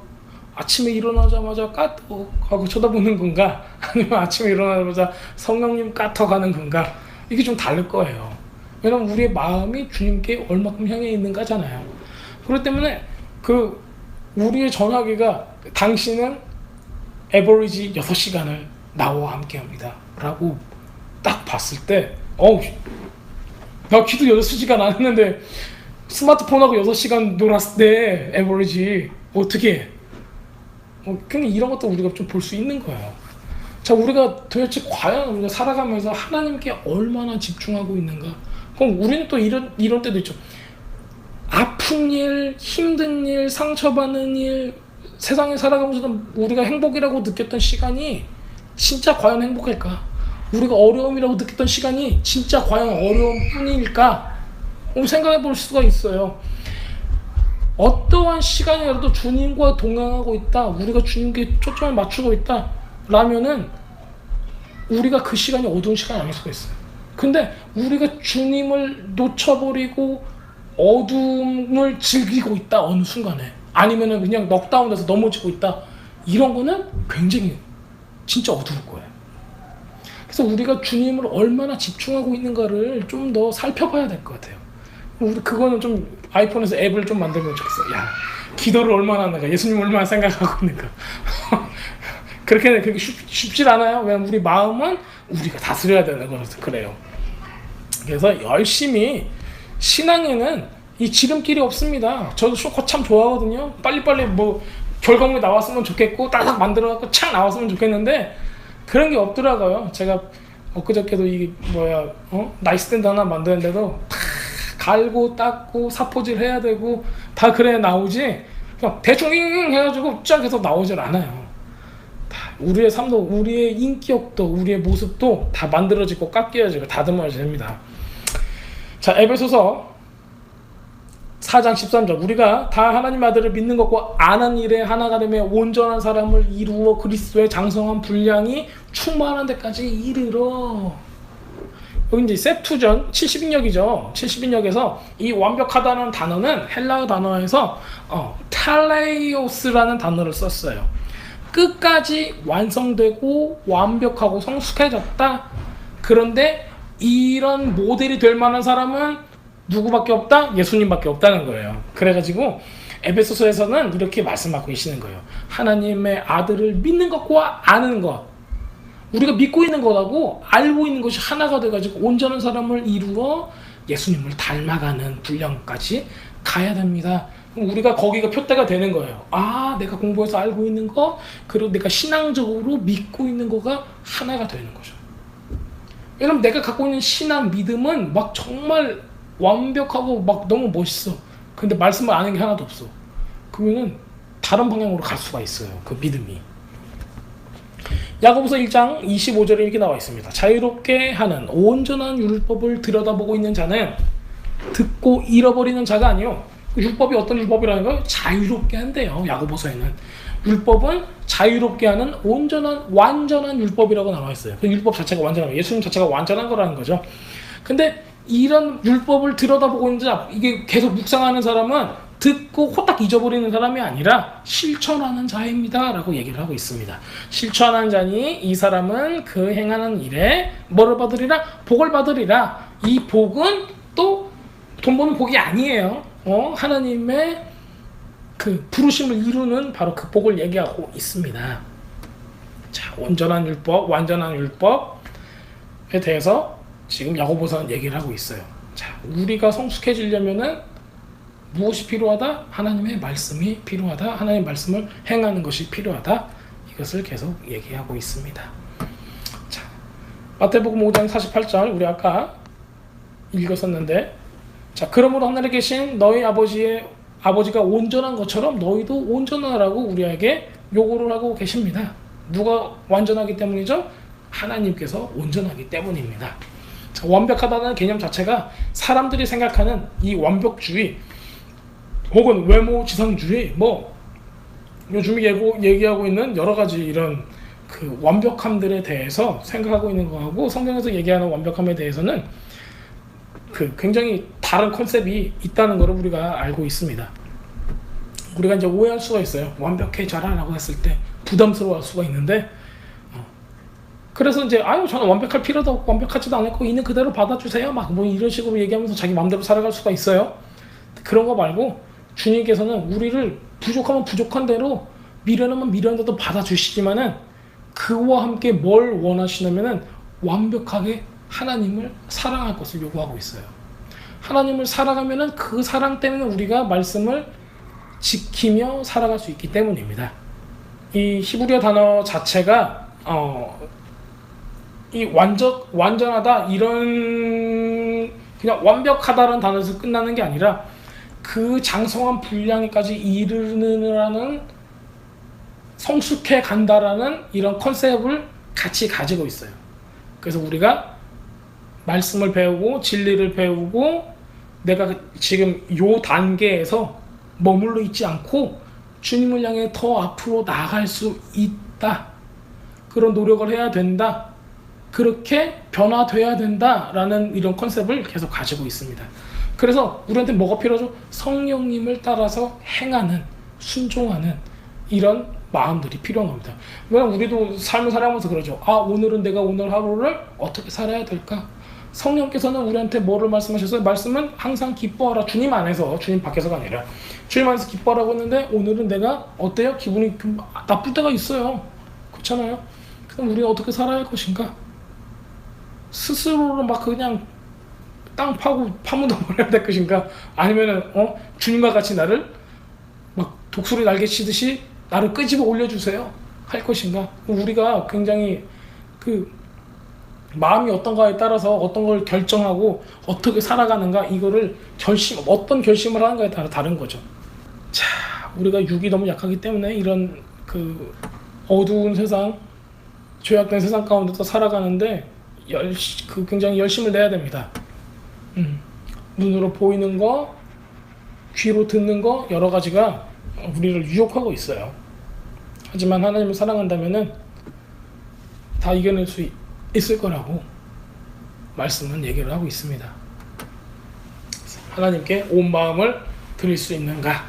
아침에 일어나자마자 까떡 하고 쳐다보는 건가? 아니면 아침에 일어나자마자 성령님 까떡 하는 건가? 이게 좀 다를 거예요. 왜냐면 우리의 마음이 주님께 얼마큼 향해 있는가잖아요. 그렇기 때문에 우리의 전화기가 당신은 에버리지 6시간을 나와 함께 합니다 라고 딱 봤을 때 나 기도 6시간 안 했는데 스마트폰하고 6시간 놀았을 때 에버리지 어떻게 해? 근데 이런 것도 우리가 좀 볼 수 있는 거예요. 자, 우리가 도대체 과연 우리가 살아가면서 하나님께 얼마나 집중하고 있는가? 그럼 우리는 또 이런 때도 있죠. 아픈 일, 힘든 일, 상처받는 일, 세상에 살아가면서 우리가 행복이라고 느꼈던 시간이 진짜 과연 행복할까? 우리가 어려움이라고 느꼈던 시간이 진짜 과연 어려움 뿐일까? 생각해 볼 수가 있어요. 어떠한 시간이라도 주님과 동행하고 있다, 우리가 주님께 초점을 맞추고 있다 라면은 우리가 그 시간이 어두운 시간이 아닐 수가 있어요. 근데 우리가 주님을 놓쳐버리고 어둠을 즐기고 있다 어느 순간에, 아니면은 그냥 넉다운돼서 넘어지고 있다, 이런 거는 굉장히 진짜 어두울 거예요. 그래서 우리가 주님을 얼마나 집중하고 있는가를 좀 더 살펴봐야 될 것 같아요. 그거는 좀 아이폰에서 앱을 좀 만들면 좋겠어요. 야, 기도를 얼마나 하는가, 예수님 얼마나 생각하고 있는가. 그렇게 쉽질 않아요. 왜냐면 우리 마음은 우리가 다스려야 되는 거라서 그래요. 그래서 열심히, 신앙에는 이 지름길이 없습니다. 저도 쇼커 참 좋아하거든요. 빨리빨리 뭐 결과물이 나왔으면 좋겠고 딱 만들어갖고 착 나왔으면 좋겠는데 그런 게 없더라고요. 제가 엊그저께도 이게 나이스탠드 하나 만드는데도 다 갈고 닦고 사포질 해야 되고 다 그래야 나오지, 그냥 대충 해가지고 쫙 해서 나오질 않아요. 우리의 삶도, 우리의 인격도, 우리의 모습도 다 만들어지고 깎여지고 다듬어져야 됩니다. 자, 에베소서 4장 13절, 우리가 다 하나님 아들을 믿는 것과 아는 일에 하나가 되며 온전한 사람을 이루어 그리스도의 장성한 분량이 충만한 데까지 이르러. 여기 이제 셉투전 70인역이죠. 70인역에서 이 완벽하다는 단어는 헬라어 단어에서 텔레이오스라는 단어를 썼어요. 끝까지 완성되고 완벽하고 성숙해졌다. 그런데 이런 모델이 될 만한 사람은 누구밖에 없다? 예수님밖에 없다는 거예요. 그래가지고 에베소서에서는 이렇게 말씀하고 계시는 거예요. 하나님의 아들을 믿는 것과 아는 것, 우리가 믿고 있는 것하고 알고 있는 것이 하나가 돼가지고 온전한 사람을 이루어 예수님을 닮아가는 분량까지 가야 됩니다. 우리가 거기가 표대가 되는 거예요. 아, 내가 공부해서 알고 있는 거, 그리고 내가 신앙적으로 믿고 있는 거가 하나가 되는 거죠. 왜냐면 내가 갖고 있는 신앙, 믿음은 막 정말 완벽하고 막 너무 멋있어. 근데 말씀을 아는 게 하나도 없어. 그러면은 다른 방향으로 갈 수가 있어요. 그 믿음이. 야고보서 1장 25절에 이렇게 나와 있습니다. 자유롭게 하는 온전한 율법을 들여다보고 있는 자는 듣고 잃어버리는 자가 아니요. 율법이 어떤 율법이라는 걸 자유롭게 한대요. 야고보서에는 율법은 자유롭게 하는 온전한 완전한 율법이라고 나와 있어요. 그 율법 자체가 완전한 거예요. 예수님 자체가 완전한 거라는 거죠. 근데 이런 율법을 들여다보고 있는 자, 이게 계속 묵상하는 사람은 듣고 호딱 잊어버리는 사람이 아니라 실천하는 자입니다 라고 얘기를 하고 있습니다. 실천하는 자니 이 사람은 그 행하는 일에 뭐를 받으리라? 복을 받으리라. 이 복은 또 돈 버는 복이 아니에요. 하나님의 그 부르심을 이루는 바로 그 복을 얘기하고 있습니다. 자, 온전한 율법, 완전한 율법에 대해서 지금 야고보서는 얘기를 하고 있어요. 자, 우리가 성숙해지려면은 무엇이 필요하다? 하나님의 말씀이 필요하다. 하나님의 말씀을 행하는 것이 필요하다. 이것을 계속 얘기하고 있습니다. 자, 마태복음 5장 48절 우리 아까 읽었었는데, 자, 그러므로 하늘에 계신 너희 아버지가 온전한 것처럼 너희도 온전하라고 우리에게 요구를 하고 계십니다. 누가 완전하기 때문이죠? 하나님께서 온전하기 때문입니다. 자, 완벽하다는 개념 자체가 사람들이 생각하는 이 완벽주의 혹은 외모지상주의, 뭐 요즘 얘기하고 있는 여러 가지 이런 그 완벽함들에 대해서 생각하고 있는 거하고, 성경에서 얘기하는 완벽함에 대해서는 그 굉장히 다른 컨셉이 있다는 것을 우리가 알고 있습니다. 우리가 이제 오해할 수가 있어요. 완벽해져라 라고 했을 때 부담스러워할 수가 있는데, 그래서 이제 저는 완벽할 필요도 없고 완벽하지도 않고 있는 그대로 받아주세요 막 뭐 이런 식으로 얘기하면서 자기 마음대로 살아갈 수가 있어요. 그런 거 말고 주님께서는 우리를 부족하면 부족한 대로, 미련하면 미련한 대로 받아주시지만은 그와 함께 뭘 원하시냐면은 완벽하게 하나님을 사랑할 것을 요구하고 있어요. 하나님을 사랑하면은 그 사랑 때문에 우리가 말씀을 지키며 살아갈 수 있기 때문입니다. 이 히브리어 단어 자체가 이 완전하다 이런 그냥 완벽하다라는 단어에서 끝나는 게 아니라 그 장성한 분량에까지 이르느라는, 성숙해 간다라는 이런 컨셉을 같이 가지고 있어요. 그래서 우리가 말씀을 배우고 진리를 배우고 내가 지금 요 단계에서 머물러 있지 않고 주님을 향해 더 앞으로 나아갈 수 있다. 그런 노력을 해야 된다. 그렇게 변화돼야 된다라는 이런 컨셉을 계속 가지고 있습니다. 그래서 우리한테 뭐가 필요하죠? 성령님을 따라서 행하는, 순종하는 이런 마음들이 필요한 겁니다. 왜냐면 우리도 삶을 살아가면서 그러죠. 오늘은 내가 오늘 하루를 어떻게 살아야 될까? 성령께서는 우리한테 뭐를 말씀하셨어요? 말씀은 항상 기뻐하라. 주님 안에서, 주님 밖에서가 아니라 주님 안에서 기뻐하라고 했는데, 오늘은 내가 어때요? 기분이 나쁠 때가 있어요. 그렇잖아요? 그럼 우리가 어떻게 살아야 할 것인가? 스스로로 막 그냥 땅 파고 파묻어 버려야 될 것인가? 아니면은 주님과 같이 나를 막 독수리 날개 치듯이 나를 끄집어 올려주세요 할 것인가? 우리가 굉장히 그 마음이 어떤가에 따라서 어떤 걸 결정하고 어떻게 살아가는가, 이거를 어떤 결심을 하는가에 따라 다른 거죠. 자, 우리가 육이 너무 약하기 때문에 이런 그 어두운 세상, 죄악된 세상 가운데서 살아가는데 굉장히 열심을 내야 됩니다. 눈으로 보이는 거, 귀로 듣는 거, 여러 가지가 우리를 유혹하고 있어요. 하지만 하나님을 사랑한다면은 다 이겨낼 수 있을 거라고 말씀은 얘기를 하고 있습니다. 하나님께 온 마음을 드릴 수 있는가?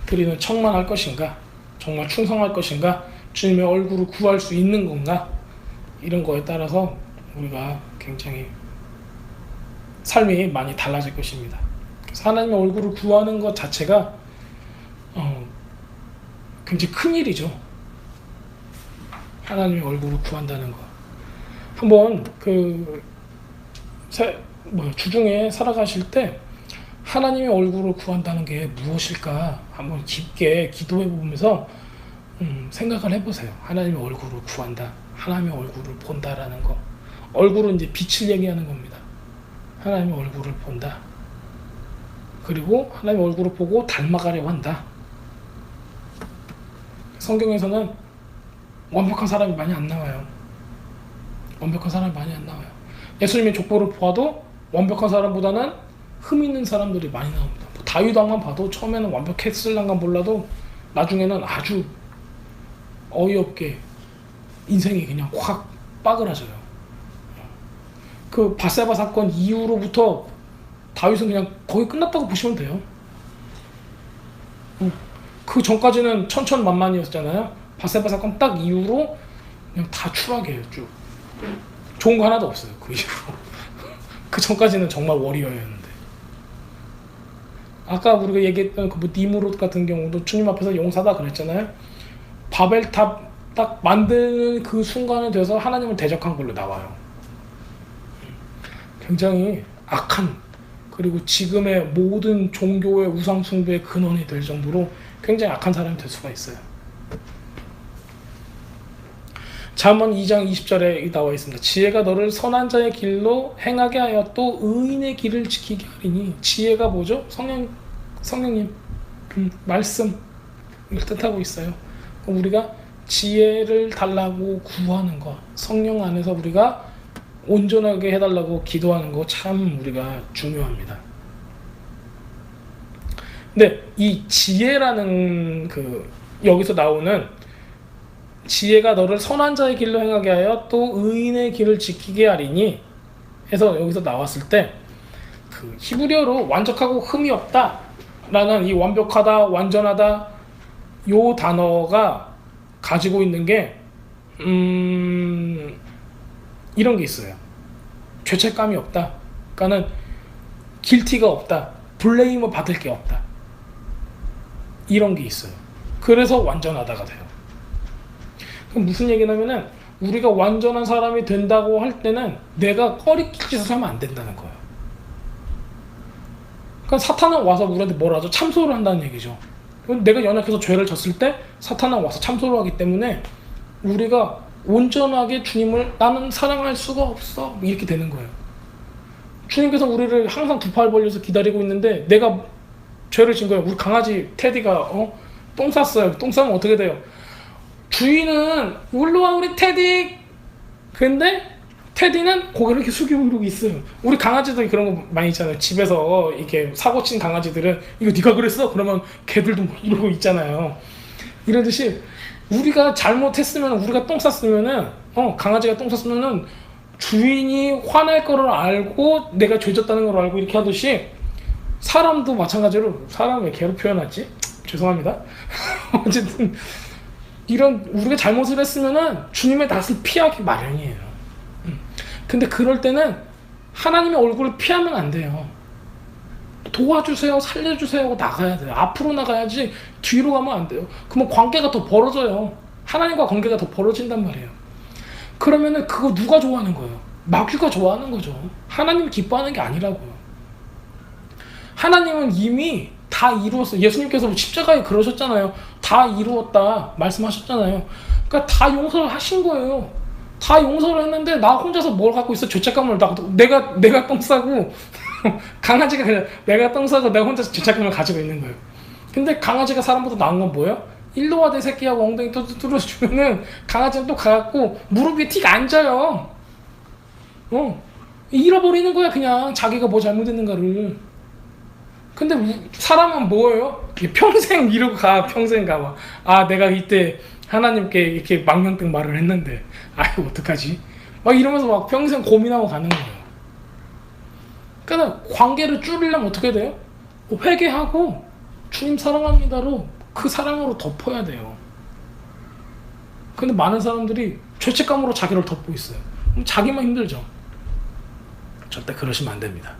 드리는 척만 할 것인가? 정말 충성할 것인가? 주님의 얼굴을 구할 수 있는 건가? 이런 거에 따라서 우리가 굉장히 삶이 많이 달라질 것입니다. 그래서 하나님의 얼굴을 구하는 것 자체가 굉장히 큰 일이죠. 하나님의 얼굴을 구한다는 거. 한번 주중에 살아가실 때 하나님의 얼굴을 구한다는 게 무엇일까 한번 깊게 기도해 보면서 생각을 해보세요. 하나님의 얼굴을 구한다, 하나님의 얼굴을 본다라는 거. 얼굴은 이제 빛을 얘기하는 겁니다. 하나님의 얼굴을 본다. 그리고 하나님의 얼굴을 보고 닮아가려고 한다. 성경에서는 완벽한 사람이 많이 안 나와요. 완벽한 사람이 많이 안 나와요. 예수님의 족보를 보아도 완벽한 사람보다는 흠 있는 사람들이 많이 나옵니다. 다윗 왕만 봐도 처음에는 완벽했을랑가 몰라도 나중에는 아주 어이없게 인생이 그냥 확 빠그라져요. 그 밧세바 사건 이후로부터 다윗은 그냥 거의 끝났다고 보시면 돼요. 그 전까지는 천천만만이었잖아요. 밧세바 사건 딱 이후로 그냥 다 추락해요. 쭉 좋은 거 하나도 없어요. 그 이후로. 그 전까지는 정말 워리어였는데. 아까 우리가 얘기했던 그 니무롯 같은 경우도 주님 앞에서 용사다 그랬잖아요. 바벨탑 딱 만드는 그 순간에 돼서 하나님을 대적한 걸로 나와요. 굉장히 악한 그리고 지금의 모든 종교의 우상 숭배의 근원이 될 정도로 굉장히 악한 사람이 될 수가 있어요. 잠언 2장 20절에 나와 있습니다. 지혜가 너를 선한 자의 길로 행하게 하여 또 의인의 길을 지키게 하리니. 지혜가 뭐죠? 성령님 말씀을 뜻하고 있어요. 우리가 지혜를 달라고 구하는 것, 성령 안에서 우리가 온전하게 해달라고 기도하는 거 참 우리가 중요합니다. 근데 이 지혜라는 여기서 나오는 지혜가 너를 선한 자의 길로 행하게 하여 또 의인의 길을 지키게 하리니 해서 여기서 나왔을 때 히브리어로 완벽하고 흠이 없다 라는 이 완벽하다, 완전하다 요 단어가 가지고 있는 게 이런 게 있어요. 죄책감이 없다. 그러니까는 길티가 없다. 블레임을 받을 게 없다. 이런 게 있어요. 그래서 완전하다가 돼요. 그럼 무슨 얘기냐면은 우리가 완전한 사람이 된다고 할 때는 내가 꺼리낄 짓을 하면 안 된다는 거예요. 그러니까 사탄은 와서 우리한테 뭐라 하죠? 참소를 한다는 얘기죠. 내가 연약해서 죄를 졌을 때 사탄은 와서 참소를 하기 때문에 우리가 온전하게 주님을 나는 사랑할 수가 없어 이렇게 되는 거예요. 주님께서 우리를 항상 두 팔 벌려서 기다리고 있는데 내가 죄를 진 거예요. 우리 강아지 테디가 똥 쌌어요. 똥 싸면 어떻게 돼요? 주인은 올라와 우리 테디. 근데 테디는 고개를 이렇게 숙이고 이러고 있어요. 우리 강아지도 그런 거 많이 있잖아요. 집에서 이렇게 사고 친 강아지들은 이거 네가 그랬어? 그러면 걔들도 이러고 있잖아요. 이러듯이 우리가 잘못했으면, 우리가 똥 쌌으면은 강아지가 똥 쌌으면은 주인이 화날 거를 알고 내가 죄졌다는 걸 알고 이렇게 하듯이 사람도 마찬가지로, 사람 왜 개로 표현하지? 죄송합니다. 어쨌든 이런 우리가 잘못을 했으면은 주님의 낯을 피하기 마련이에요. 근데 그럴 때는 하나님의 얼굴을 피하면 안 돼요. 도와주세요, 살려주세요 하고 나가야 돼요. 앞으로 나가야지 뒤로 가면 안 돼요. 그러면 관계가 더 벌어져요. 하나님과 관계가 더 벌어진단 말이에요. 그러면은 그거 누가 좋아하는 거예요? 마귀가 좋아하는 거죠. 하나님이 기뻐하는 게 아니라고요. 하나님은 이미 다 이루었어요. 예수님께서 십자가에 그러셨잖아요. 다 이루었다 말씀하셨잖아요. 그러니까 다 용서를 하신 거예요. 다 용서를 했는데 나 혼자서 뭘 갖고 있어? 죄책감을 내가 똥 싸고 강아지가 그냥 내가 똥 싸고 내가 혼자서 죄책감을 가지고 있는 거예요. 근데 강아지가 사람보다 나은 건 뭐예요? 일로 와 내 새끼하고 엉덩이 뚫어주면은 강아지는 또 가갖고 무릎 위에 틱 앉아요. 잃어버리는 거야 그냥 자기가 뭐 잘못했는가를. 근데 사람은 뭐예요? 평생 이러고 가. 평생 가. 아 내가 이때 하나님께 이렇게 망명병 말을 했는데 아이고 어떡하지? 막 이러면서 막 평생 고민하고 가는 거예요. 그러니까 관계를 줄이려면 어떻게 돼요? 회개하고 주님 사랑합니다로 그 사랑으로 덮어야 돼요. 근데 많은 사람들이 죄책감으로 자기를 덮고 있어요. 그럼 자기만 힘들죠. 절대 그러시면 안 됩니다.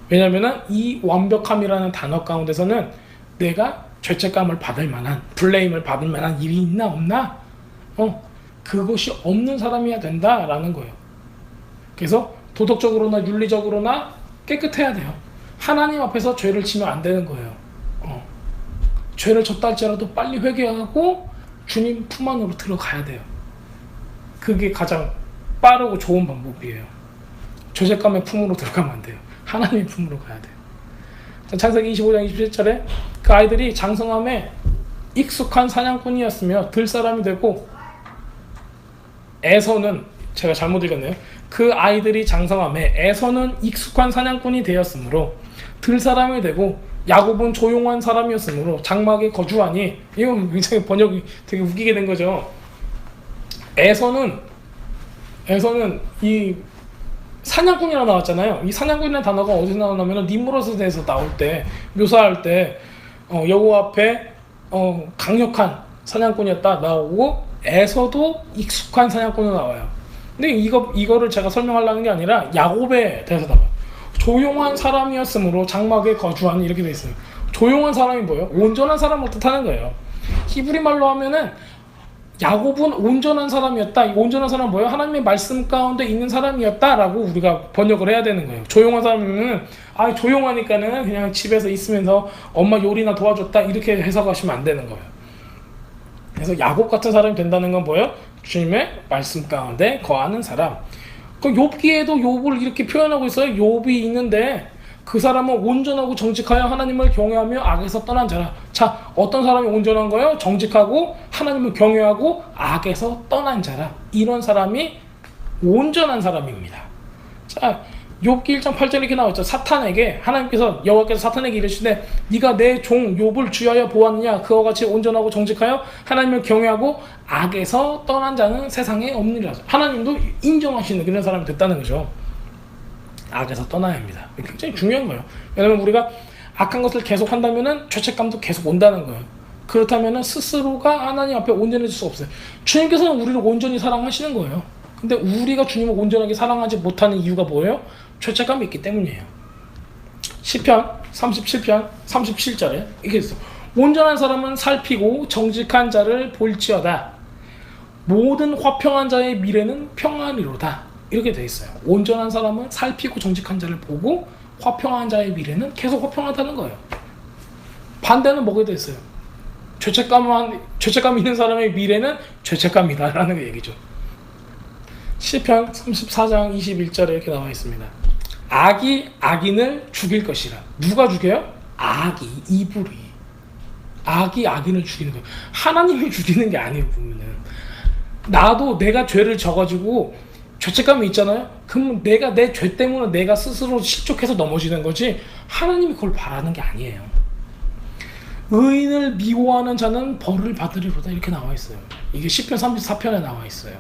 왜냐면은 이 완벽함이라는 단어 가운데서는 내가 죄책감을 받을 만한, 블레임을 받을 만한 일이 있나 없나? 그것이 없는 사람이어야 된다라는 거예요. 그래서 도덕적으로나 윤리적으로나 깨끗해야 돼요. 하나님 앞에서 죄를 지면 안 되는 거예요. 죄를 졌다 할지라도 빨리 회개하고 주님 품 안으로 들어가야 돼요. 그게 가장 빠르고 좋은 방법이에요. 죄책감의 품으로 들어가면 안 돼요. 하나님의 품으로 가야 돼요. 창세기 25장 27절에 그 아이들이 장성함에 익숙한 사냥꾼이었으며 들사람이 되고 에서는, 제가 잘못 읽었네요. 그 아이들이 장성함에 에서는 익숙한 사냥꾼이 되었으므로 들사람이 되고 야곱은 조용한 사람이었으므로 장막에 거주하니. 이건 굉장히 번역이 되게 웃기게 된 거죠. 에서는 이 사냥꾼이라고 나왔잖아요. 이 사냥꾼이라는 단어가 어디서 나오냐면 니므롯에 대해서 나올 때, 묘사할 때 여호와 앞에 강력한 사냥꾼이었다 나오고 에서도 익숙한 사냥꾼으로 나와요. 근데 이거를 제가 설명하려는 게 아니라 야곱에 대해서 나와요. 조용한 사람이었으므로 장막에 거주하는, 이렇게 돼 있어요. 조용한 사람이 뭐예요? 온전한 사람을 뜻하는 거예요. 히브리 말로 하면은 야곱은 온전한 사람이었다. 온전한 사람은 뭐예요? 하나님의 말씀 가운데 있는 사람이었다라고 우리가 번역을 해야 되는 거예요. 조용한 사람은 조용하니까는 그냥 집에서 있으면서 엄마 요리나 도와줬다 이렇게 해석하시면 안 되는 거예요. 그래서 야곱 같은 사람이 된다는 건 뭐예요? 주님의 말씀 가운데 거하는 사람. 그 욥기에도 욥을 이렇게 표현하고 있어요. 욥이 있는데 그 사람은 온전하고 정직하여 하나님을 경외하며 악에서 떠난 자라. 자, 어떤 사람이 온전한 거예요? 정직하고 하나님을 경외하고 악에서 떠난 자라. 이런 사람이 온전한 사람입니다. 자, 욥기 1장 8절에 이렇게 나와 있죠. 사탄에게 하나님께서 여호와께서 사탄에게 이르시되 네가 내 종 욥을 주하여 보았느냐? 그와 같이 온전하고 정직하여 하나님을 경외하고 악에서 떠난 자는 세상에 없느니라. 하나님도 인정하시는 그런 사람이 됐다는 거죠. 악에서 떠나야 합니다. 굉장히 중요한 거예요. 왜냐하면 우리가 악한 것을 계속 한다면은 죄책감도 계속 온다는 거예요. 그렇다면은 스스로가 하나님 앞에 온전해질 수가 없어요. 주님께서는 우리를 온전히 사랑하시는 거예요. 근데 우리가 주님을 온전하게 사랑하지 못하는 이유가 뭐예요? 죄책감이 있기 때문이에요. 시편 37편 37절에 이렇게 있어. 온전한 사람은 살피고 정직한 자를 볼지어다. 모든 화평한 자의 미래는 평안이로다. 이렇게 돼 있어요. 온전한 사람은 살피고 정직한 자를 보고 화평한 자의 미래는 계속 화평하다는 거예요. 반대는 뭐가 돼 있어요? 죄책감 있는 사람의 미래는 죄책감이다라는 그 얘기죠. 시편 34장 21절에 이렇게 나와 있습니다. 악이 악인을 죽일 것이라. 누가 죽여요? 악이, 이불이. 악이 악인을 죽이는 거예요. 하나님이 죽이는 게 아니에요. 보면은 나도 내가 죄를 져가지고 죄책감이 있잖아요. 그럼 내가 내 죄 때문에 내가 스스로 실족해서 넘어지는 거지 하나님이 그걸 바라는 게 아니에요. 의인을 미워하는 자는 벌을 받으리로다 이렇게 나와 있어요. 이게 시편 34편에 나와 있어요.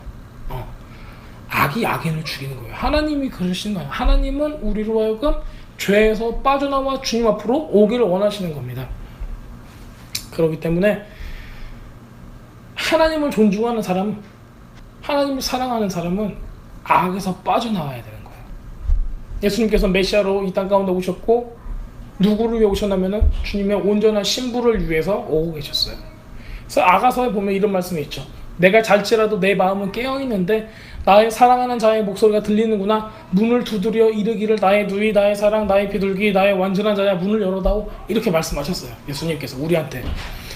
악이 악인을 죽이는 거예요. 하나님이 그러시는 거예요. 하나님은 우리로 하여금 죄에서 빠져나와 주님 앞으로 오기를 원하시는 겁니다. 그렇기 때문에 하나님을 존중하는 사람, 하나님을 사랑하는 사람은 악에서 빠져나와야 되는 거예요. 예수님께서 메시아로 이 땅 가운데 오셨고 누구를 위해 오셨냐면은 주님의 온전한 신부를 위해서 오고 계셨어요. 그래서 아가서에 보면 이런 말씀이 있죠. 내가 잘지라도 내 마음은 깨어있는데 나의 사랑하는 자의 목소리가 들리는구나. 문을 두드려 이르기를 나의 누이, 나의 사랑, 나의 비둘기, 나의 완전한 자야 문을 열어다오. 이렇게 말씀하셨어요. 예수님께서 우리한테.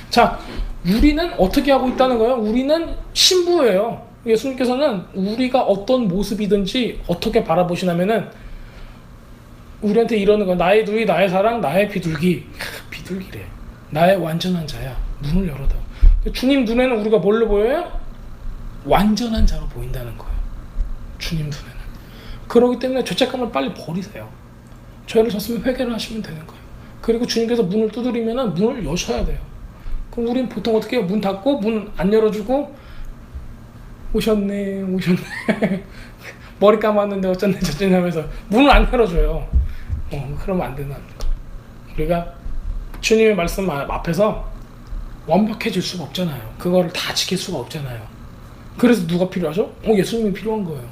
자, 우리는 어떻게 하고 있다는 거예요? 우리는 신부예요. 예수님께서는 우리가 어떤 모습이든지 어떻게 바라보시냐면은 우리한테 이러는 거예요. 나의 누이, 나의 사랑, 나의 비둘기. 비둘기래. 나의 완전한 자야. 문을 열어다오. 주님 눈에는 우리가 뭘로 보여요? 완전한 자로 보인다는 거예요. 주님 눈에는. 그렇기 때문에 죄책감을 빨리 버리세요. 죄를 졌으면 회개를 하시면 되는 거예요. 그리고 주님께서 문을 두드리면 문을 여셔야 돼요. 그럼 우린 보통 어떻게 해요? 문 닫고 문 안 열어주고 오셨네 머리 감았는데 어쩌네 저쩌네 하면서 문을 안 열어줘요. 그러면 안 된다는 거. 우리가 주님의 말씀 앞에서 완벽해질 수가 없잖아요. 그거를 다 지킬 수가 없잖아요. 그래서 누가 필요하죠? 예수님이 필요한 거예요.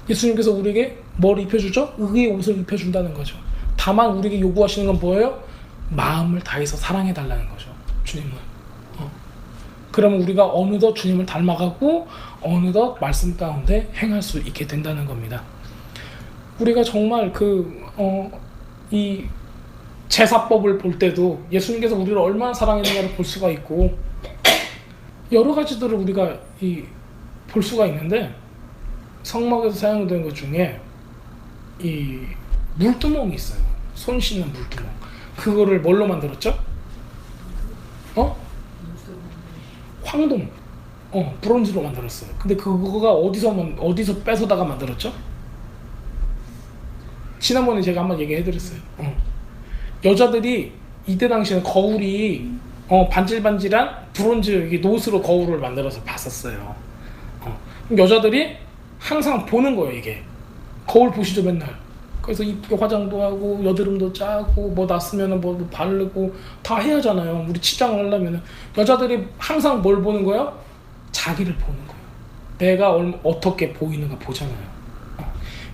예수님께서 우리에게 뭘 입혀주죠? 의의 옷을 입혀준다는 거죠. 다만 우리에게 요구하시는 건 뭐예요? 마음을 다해서 사랑해달라는 거죠. 주님은. 그러면 우리가 어느덧 주님을 닮아가고 어느덧 말씀 가운데 행할 수 있게 된다는 겁니다. 우리가 정말 이 제사법을 볼 때도 예수님께서 우리를 얼마나 사랑했느냐를 볼 수가 있고 여러 가지들을 우리가 볼 수가 있는데 성막에서 사용된 것 중에 이 물두멍이 있어요. 손 씻는 물두멍. 그거를 뭘로 만들었죠? 황동. 브론즈로 만들었어요. 근데 그거가 어디서 뺏어다가 만들었죠? 지난번에 제가 한번 얘기해드렸어요. 여자들이 이때 당시에는 거울이 반질반질한 브론즈 노스로 거울을 만들어서 봤었어요. 여자들이 항상 보는 거예요. 이게 거울 보시죠 맨날. 그래서 이쁘게 화장도 하고 여드름도 짜고 뭐 났으면 뭐 바르고 다 해야 하잖아요. 우리 치장을 하려면 여자들이 항상 뭘 보는 거예요? 자기를 보는 거예요. 내가 어떻게 보이는가 보잖아요.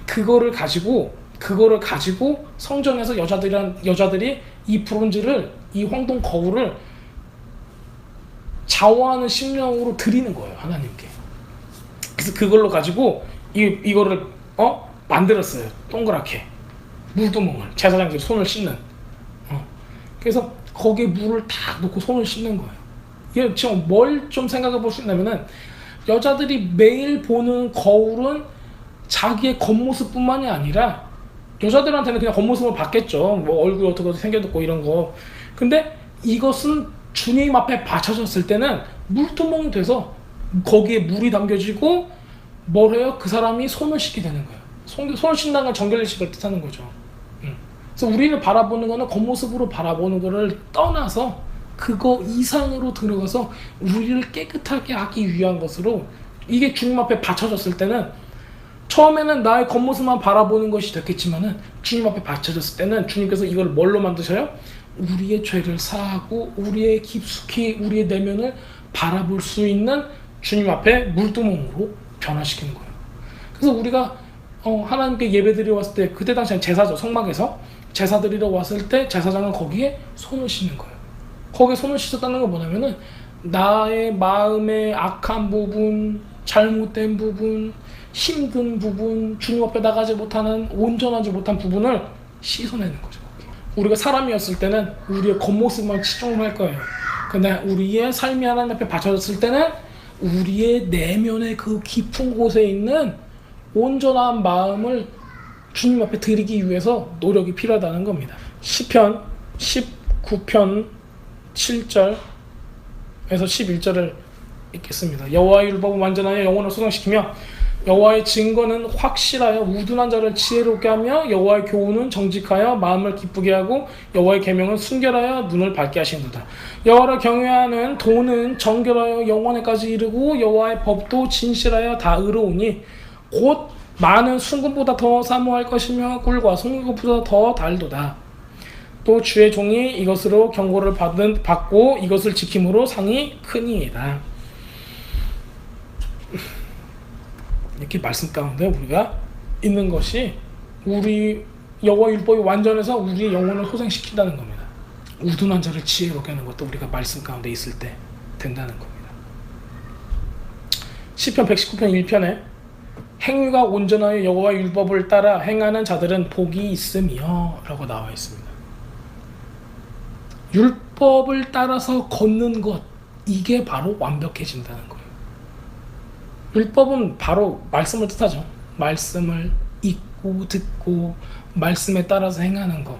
그거를 가지고 성전에서 여자들이 이 브론즈를 이 황동 거울을 자원하는 심령으로 드리는 거예요, 하나님께. 그래서 그걸로 가지고 이거를 만들었어요. 동그랗게 물두멍을 제사장들이 손을 씻는. 그래서 거기에 물을 딱 넣고 손을 씻는 거예요. 이게 지금 뭘 좀 생각해 볼 수 있냐면은, 여자들이 매일 보는 거울은 자기의 겉모습뿐만이 아니라, 여자들한테는 그냥 겉모습을 봤겠죠. 뭐 얼굴 어떻게 생겨졌고 이런 거. 근데 이것은 주님 앞에 받쳐졌을 때는 물두멍이 돼서 거기에 물이 담겨지고 뭘 해요? 그 사람이 손을 씻게 되는 거예요. 손을 씻는다는 건 정결례식을 뜻하는 거죠. 그래서 우리를 바라보는 거는 겉모습으로 바라보는 거를 떠나서 그거 이상으로 들어가서 우리를 깨끗하게 하기 위한 것으로, 이게 주님 앞에 받쳐졌을 때는 처음에는 나의 겉모습만 바라보는 것이 됐겠지만은, 주님 앞에 받쳐졌을 때는 주님께서 이걸 뭘로 만드셔요? 우리의 죄를 사하고 우리의 깊숙이 우리의 내면을 바라볼 수 있는 주님 앞에 물두멍으로 변화시키는 거예요. 그래서 우리가 하나님께 예배드리러 왔을 때, 그때 당시엔 제사죠. 성막에서 제사드리러 왔을 때 제사장은 거기에 손을 씻는 거예요. 거기에 손을 씻었다는 건 뭐냐면은, 나의 마음의 악한 부분, 잘못된 부분, 힘든 부분, 주님 앞에 나가지 못하는, 온전하지 못한 부분을 씻어내는 거죠. 우리가 사람이었을 때는 우리의 겉모습만 치중을 할 거예요. 근데 우리의 삶이 하나님 앞에 바쳐졌을 때는 우리의 내면의 그 깊은 곳에 있는 온전한 마음을 주님 앞에 드리기 위해서 노력이 필요하다는 겁니다. 시편 19편 7절에서 11절을 읽겠습니다. 여호와의 율법은 완전하여 영혼을 소성시키며 여호와의 증거는 확실하여 우둔한 자를 지혜롭게 하며 여호와의 교훈은 정직하여 마음을 기쁘게 하고 여호와의 계명은 순결하여 눈을 밝게 하시는도다. 여호와를 경외하는 도는 정결하여 영원에까지 이르고 여호와의 법도 진실하여 다 의로우니 곧 많은 순금보다 더 사모할 것이며 꿀과 송이것보다 더 달도다. 또 주의 종이 이것으로 경고를 받고 이것을 지킴으로 상이 크니이다. 이렇게 말씀 가운데 우리가 있는 것이, 우리 여호와 율법이 완전해서 우리의 영혼을 소생시킨다는 겁니다. 우둔한 자를 지혜롭게 하는 것도 우리가 말씀 가운데 있을 때 된다는 겁니다. 시편 119편 1편에 행위가 온전하여 여호와의 율법을 따라 행하는 자들은 복이 있으며 라고 나와 있습니다. 율법을 따라서 걷는 것, 이게 바로 완벽해진다는 거예요. 율법은 바로 말씀을 뜻하죠. 말씀을 읽고 듣고 말씀에 따라서 행하는 것,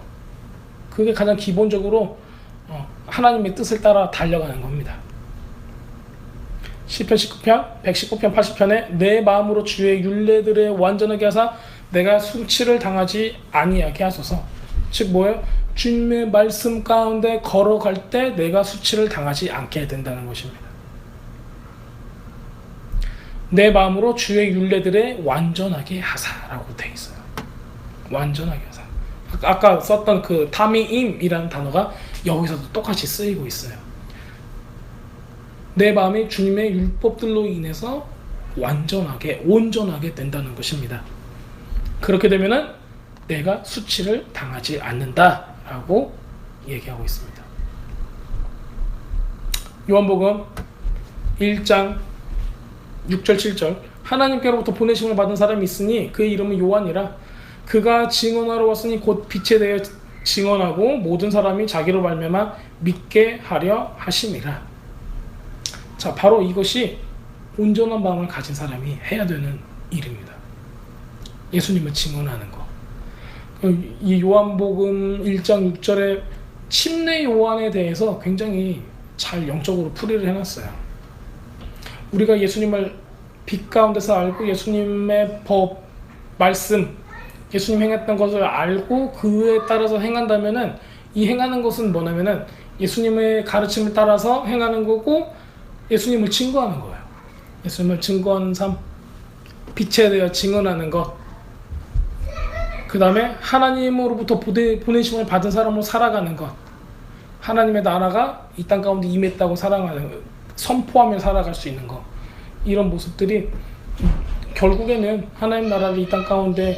그게 가장 기본적으로 하나님의 뜻을 따라 달려가는 겁니다. 시편 119편 80편에 내 마음으로 주의 율례들에 완전하게 하사 내가 수치를 당하지 아니하게 하소서. 즉 뭐예요? 주님의 말씀 가운데 걸어갈 때 내가 수치를 당하지 않게 된다는 것입니다. 내 마음으로 주의 율례들에 완전하게 하사라고 되어 있어요. 완전하게 하사. 아까 썼던 그 타미임이라는 단어가 여기서도 똑같이 쓰이고 있어요. 내 마음이 주님의 율법들로 인해서 완전하게, 온전하게 된다는 것입니다. 그렇게 되면은 내가 수치를 당하지 않는다라고 얘기하고 있습니다. 요한복음 1장 6절 7절, 하나님께로부터 보내심을 받은 사람이 있으니 그의 이름은 요한이라. 그가 증언하러 왔으니 곧 빛에 대해 증언하고 모든 사람이 자기로 말미암아 믿게 하려 하심이라. 자, 바로 이것이 온전한 마음을 가진 사람이 해야 되는 일입니다. 예수님을 증언하는 거. 이 요한복음 1장 6절에 침례 요한에 대해서 굉장히 잘 영적으로 풀이를 해놨어요. 우리가 예수님을 빛 가운데서 알고 예수님의 법, 말씀, 예수님 행했던 것을 알고 그에 따라서 행한다면은, 이 행하는 것은 뭐냐면은 예수님의 가르침을 따라서 행하는 거고 예수님을 증거하는 거예요. 예수님을 증거하는 삶, 빛에 대해 증언하는 것, 그 다음에 하나님으로부터 보내심을 받은 사람으로 살아가는 것, 하나님의 나라가 이 땅 가운데 임했다고 살아가는, 선포하며 살아갈 수 있는 것, 이런 모습들이 결국에는 하나님 나라를 이 땅 가운데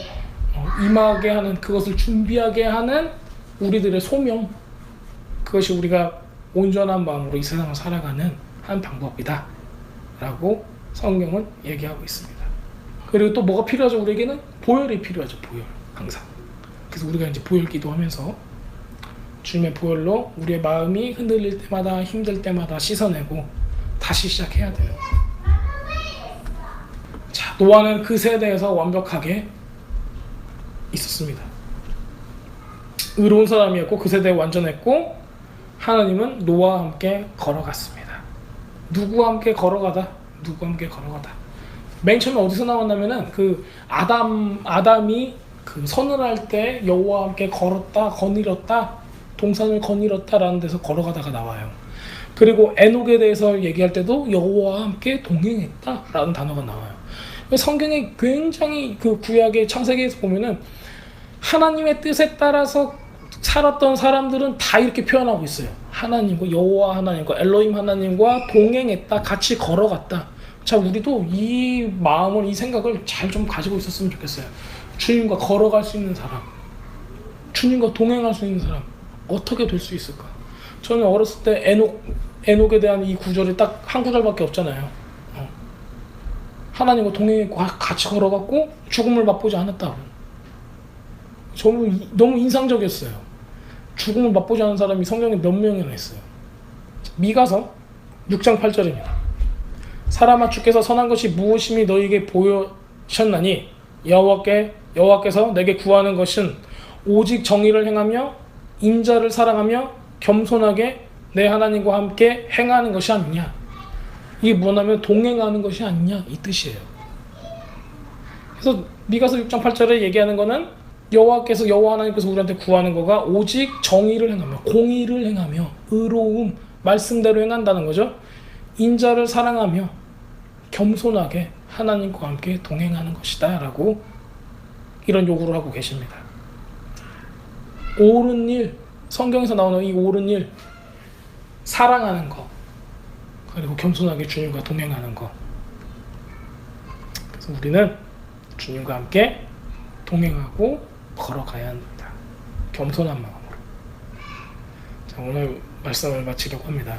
임하게 하는, 그것을 준비하게 하는 우리들의 소명, 그것이 우리가 온전한 마음으로 이 세상을 살아가는 한 방법이다 라고 성경은 얘기하고 있습니다. 그리고 또 뭐가 필요하죠? 우리에게는 보혈이 필요하죠. 보혈. 항상. 그래서 우리가 이제 보혈 기도하면서 주님의 보혈로 우리의 마음이 흔들릴 때마다 힘들 때마다 씻어내고 다시 시작해야 돼요. 자, 노아는 그 세대에서 완벽하게 있었습니다. 의로운 사람이었고 그 세대에 완전했고 하나님은 노아와 함께 걸어갔습니다. 누구와 함께 걸어가다? 누구와 함께 걸어가다. 맨 처음에 어디서 나왔냐면은 그 아담이 그 서늘할 때 여호와와 함께 걸었다, 거닐었다, 동산을 거닐었다라는 데서 걸어가다가 나와요. 그리고 에녹에 대해서 얘기할 때도 여호와와 함께 동행했다라는 단어가 나와요. 성경에 굉장히 그 구약의 창세기에서 보면은 하나님의 뜻에 따라서 살았던 사람들은 다 이렇게 표현하고 있어요. 하나님과 여호와 하나님과 엘로힘 하나님과 동행했다, 같이 걸어갔다. 자, 우리도 이 마음을, 이 생각을 잘 좀 가지고 있었으면 좋겠어요. 주님과 걸어갈 수 있는 사람, 주님과 동행할 수 있는 사람, 어떻게 될 수 있을까? 저는 어렸을 때 에녹에 대한 이 구절이 딱 한 구절밖에 없잖아요. 하나님과 동행했고 같이 걸어갔고 죽음을 맛보지 않았다고. 저는 너무 인상적이었어요. 죽음을 맛보지 않은 사람이 성경에 몇 명이나 있어요. 미가서 6장 8절입니다. 사람아, 주께서 선한 것이 무엇임이 너희에게 보여셨나니 여호와께서 내게 구하는 것은 오직 정의를 행하며 인자를 사랑하며 겸손하게 내 하나님과 함께 행하는 것이 아니냐. 이게 뭐냐면 동행하는 것이 아니냐, 이 뜻이에요. 그래서 미가서 6장 8절에 얘기하는 거는 여호와 하나님께서 우리한테 구하는 거가 오직 정의를 행하며, 공의를 행하며, 의로움, 말씀대로 행한다는 거죠. 인자를 사랑하며 겸손하게 하나님과 함께 동행하는 것이다 라고 이런 요구를 하고 계십니다. 옳은 일, 성경에서 나오는 이 옳은 일, 사랑하는 것, 그리고 겸손하게 주님과 동행하는 것. 그래서 우리는 주님과 함께 동행하고 걸어가야 합니다. 겸손한 마음으로. 자, 오늘 말씀을 마치려고 합니다.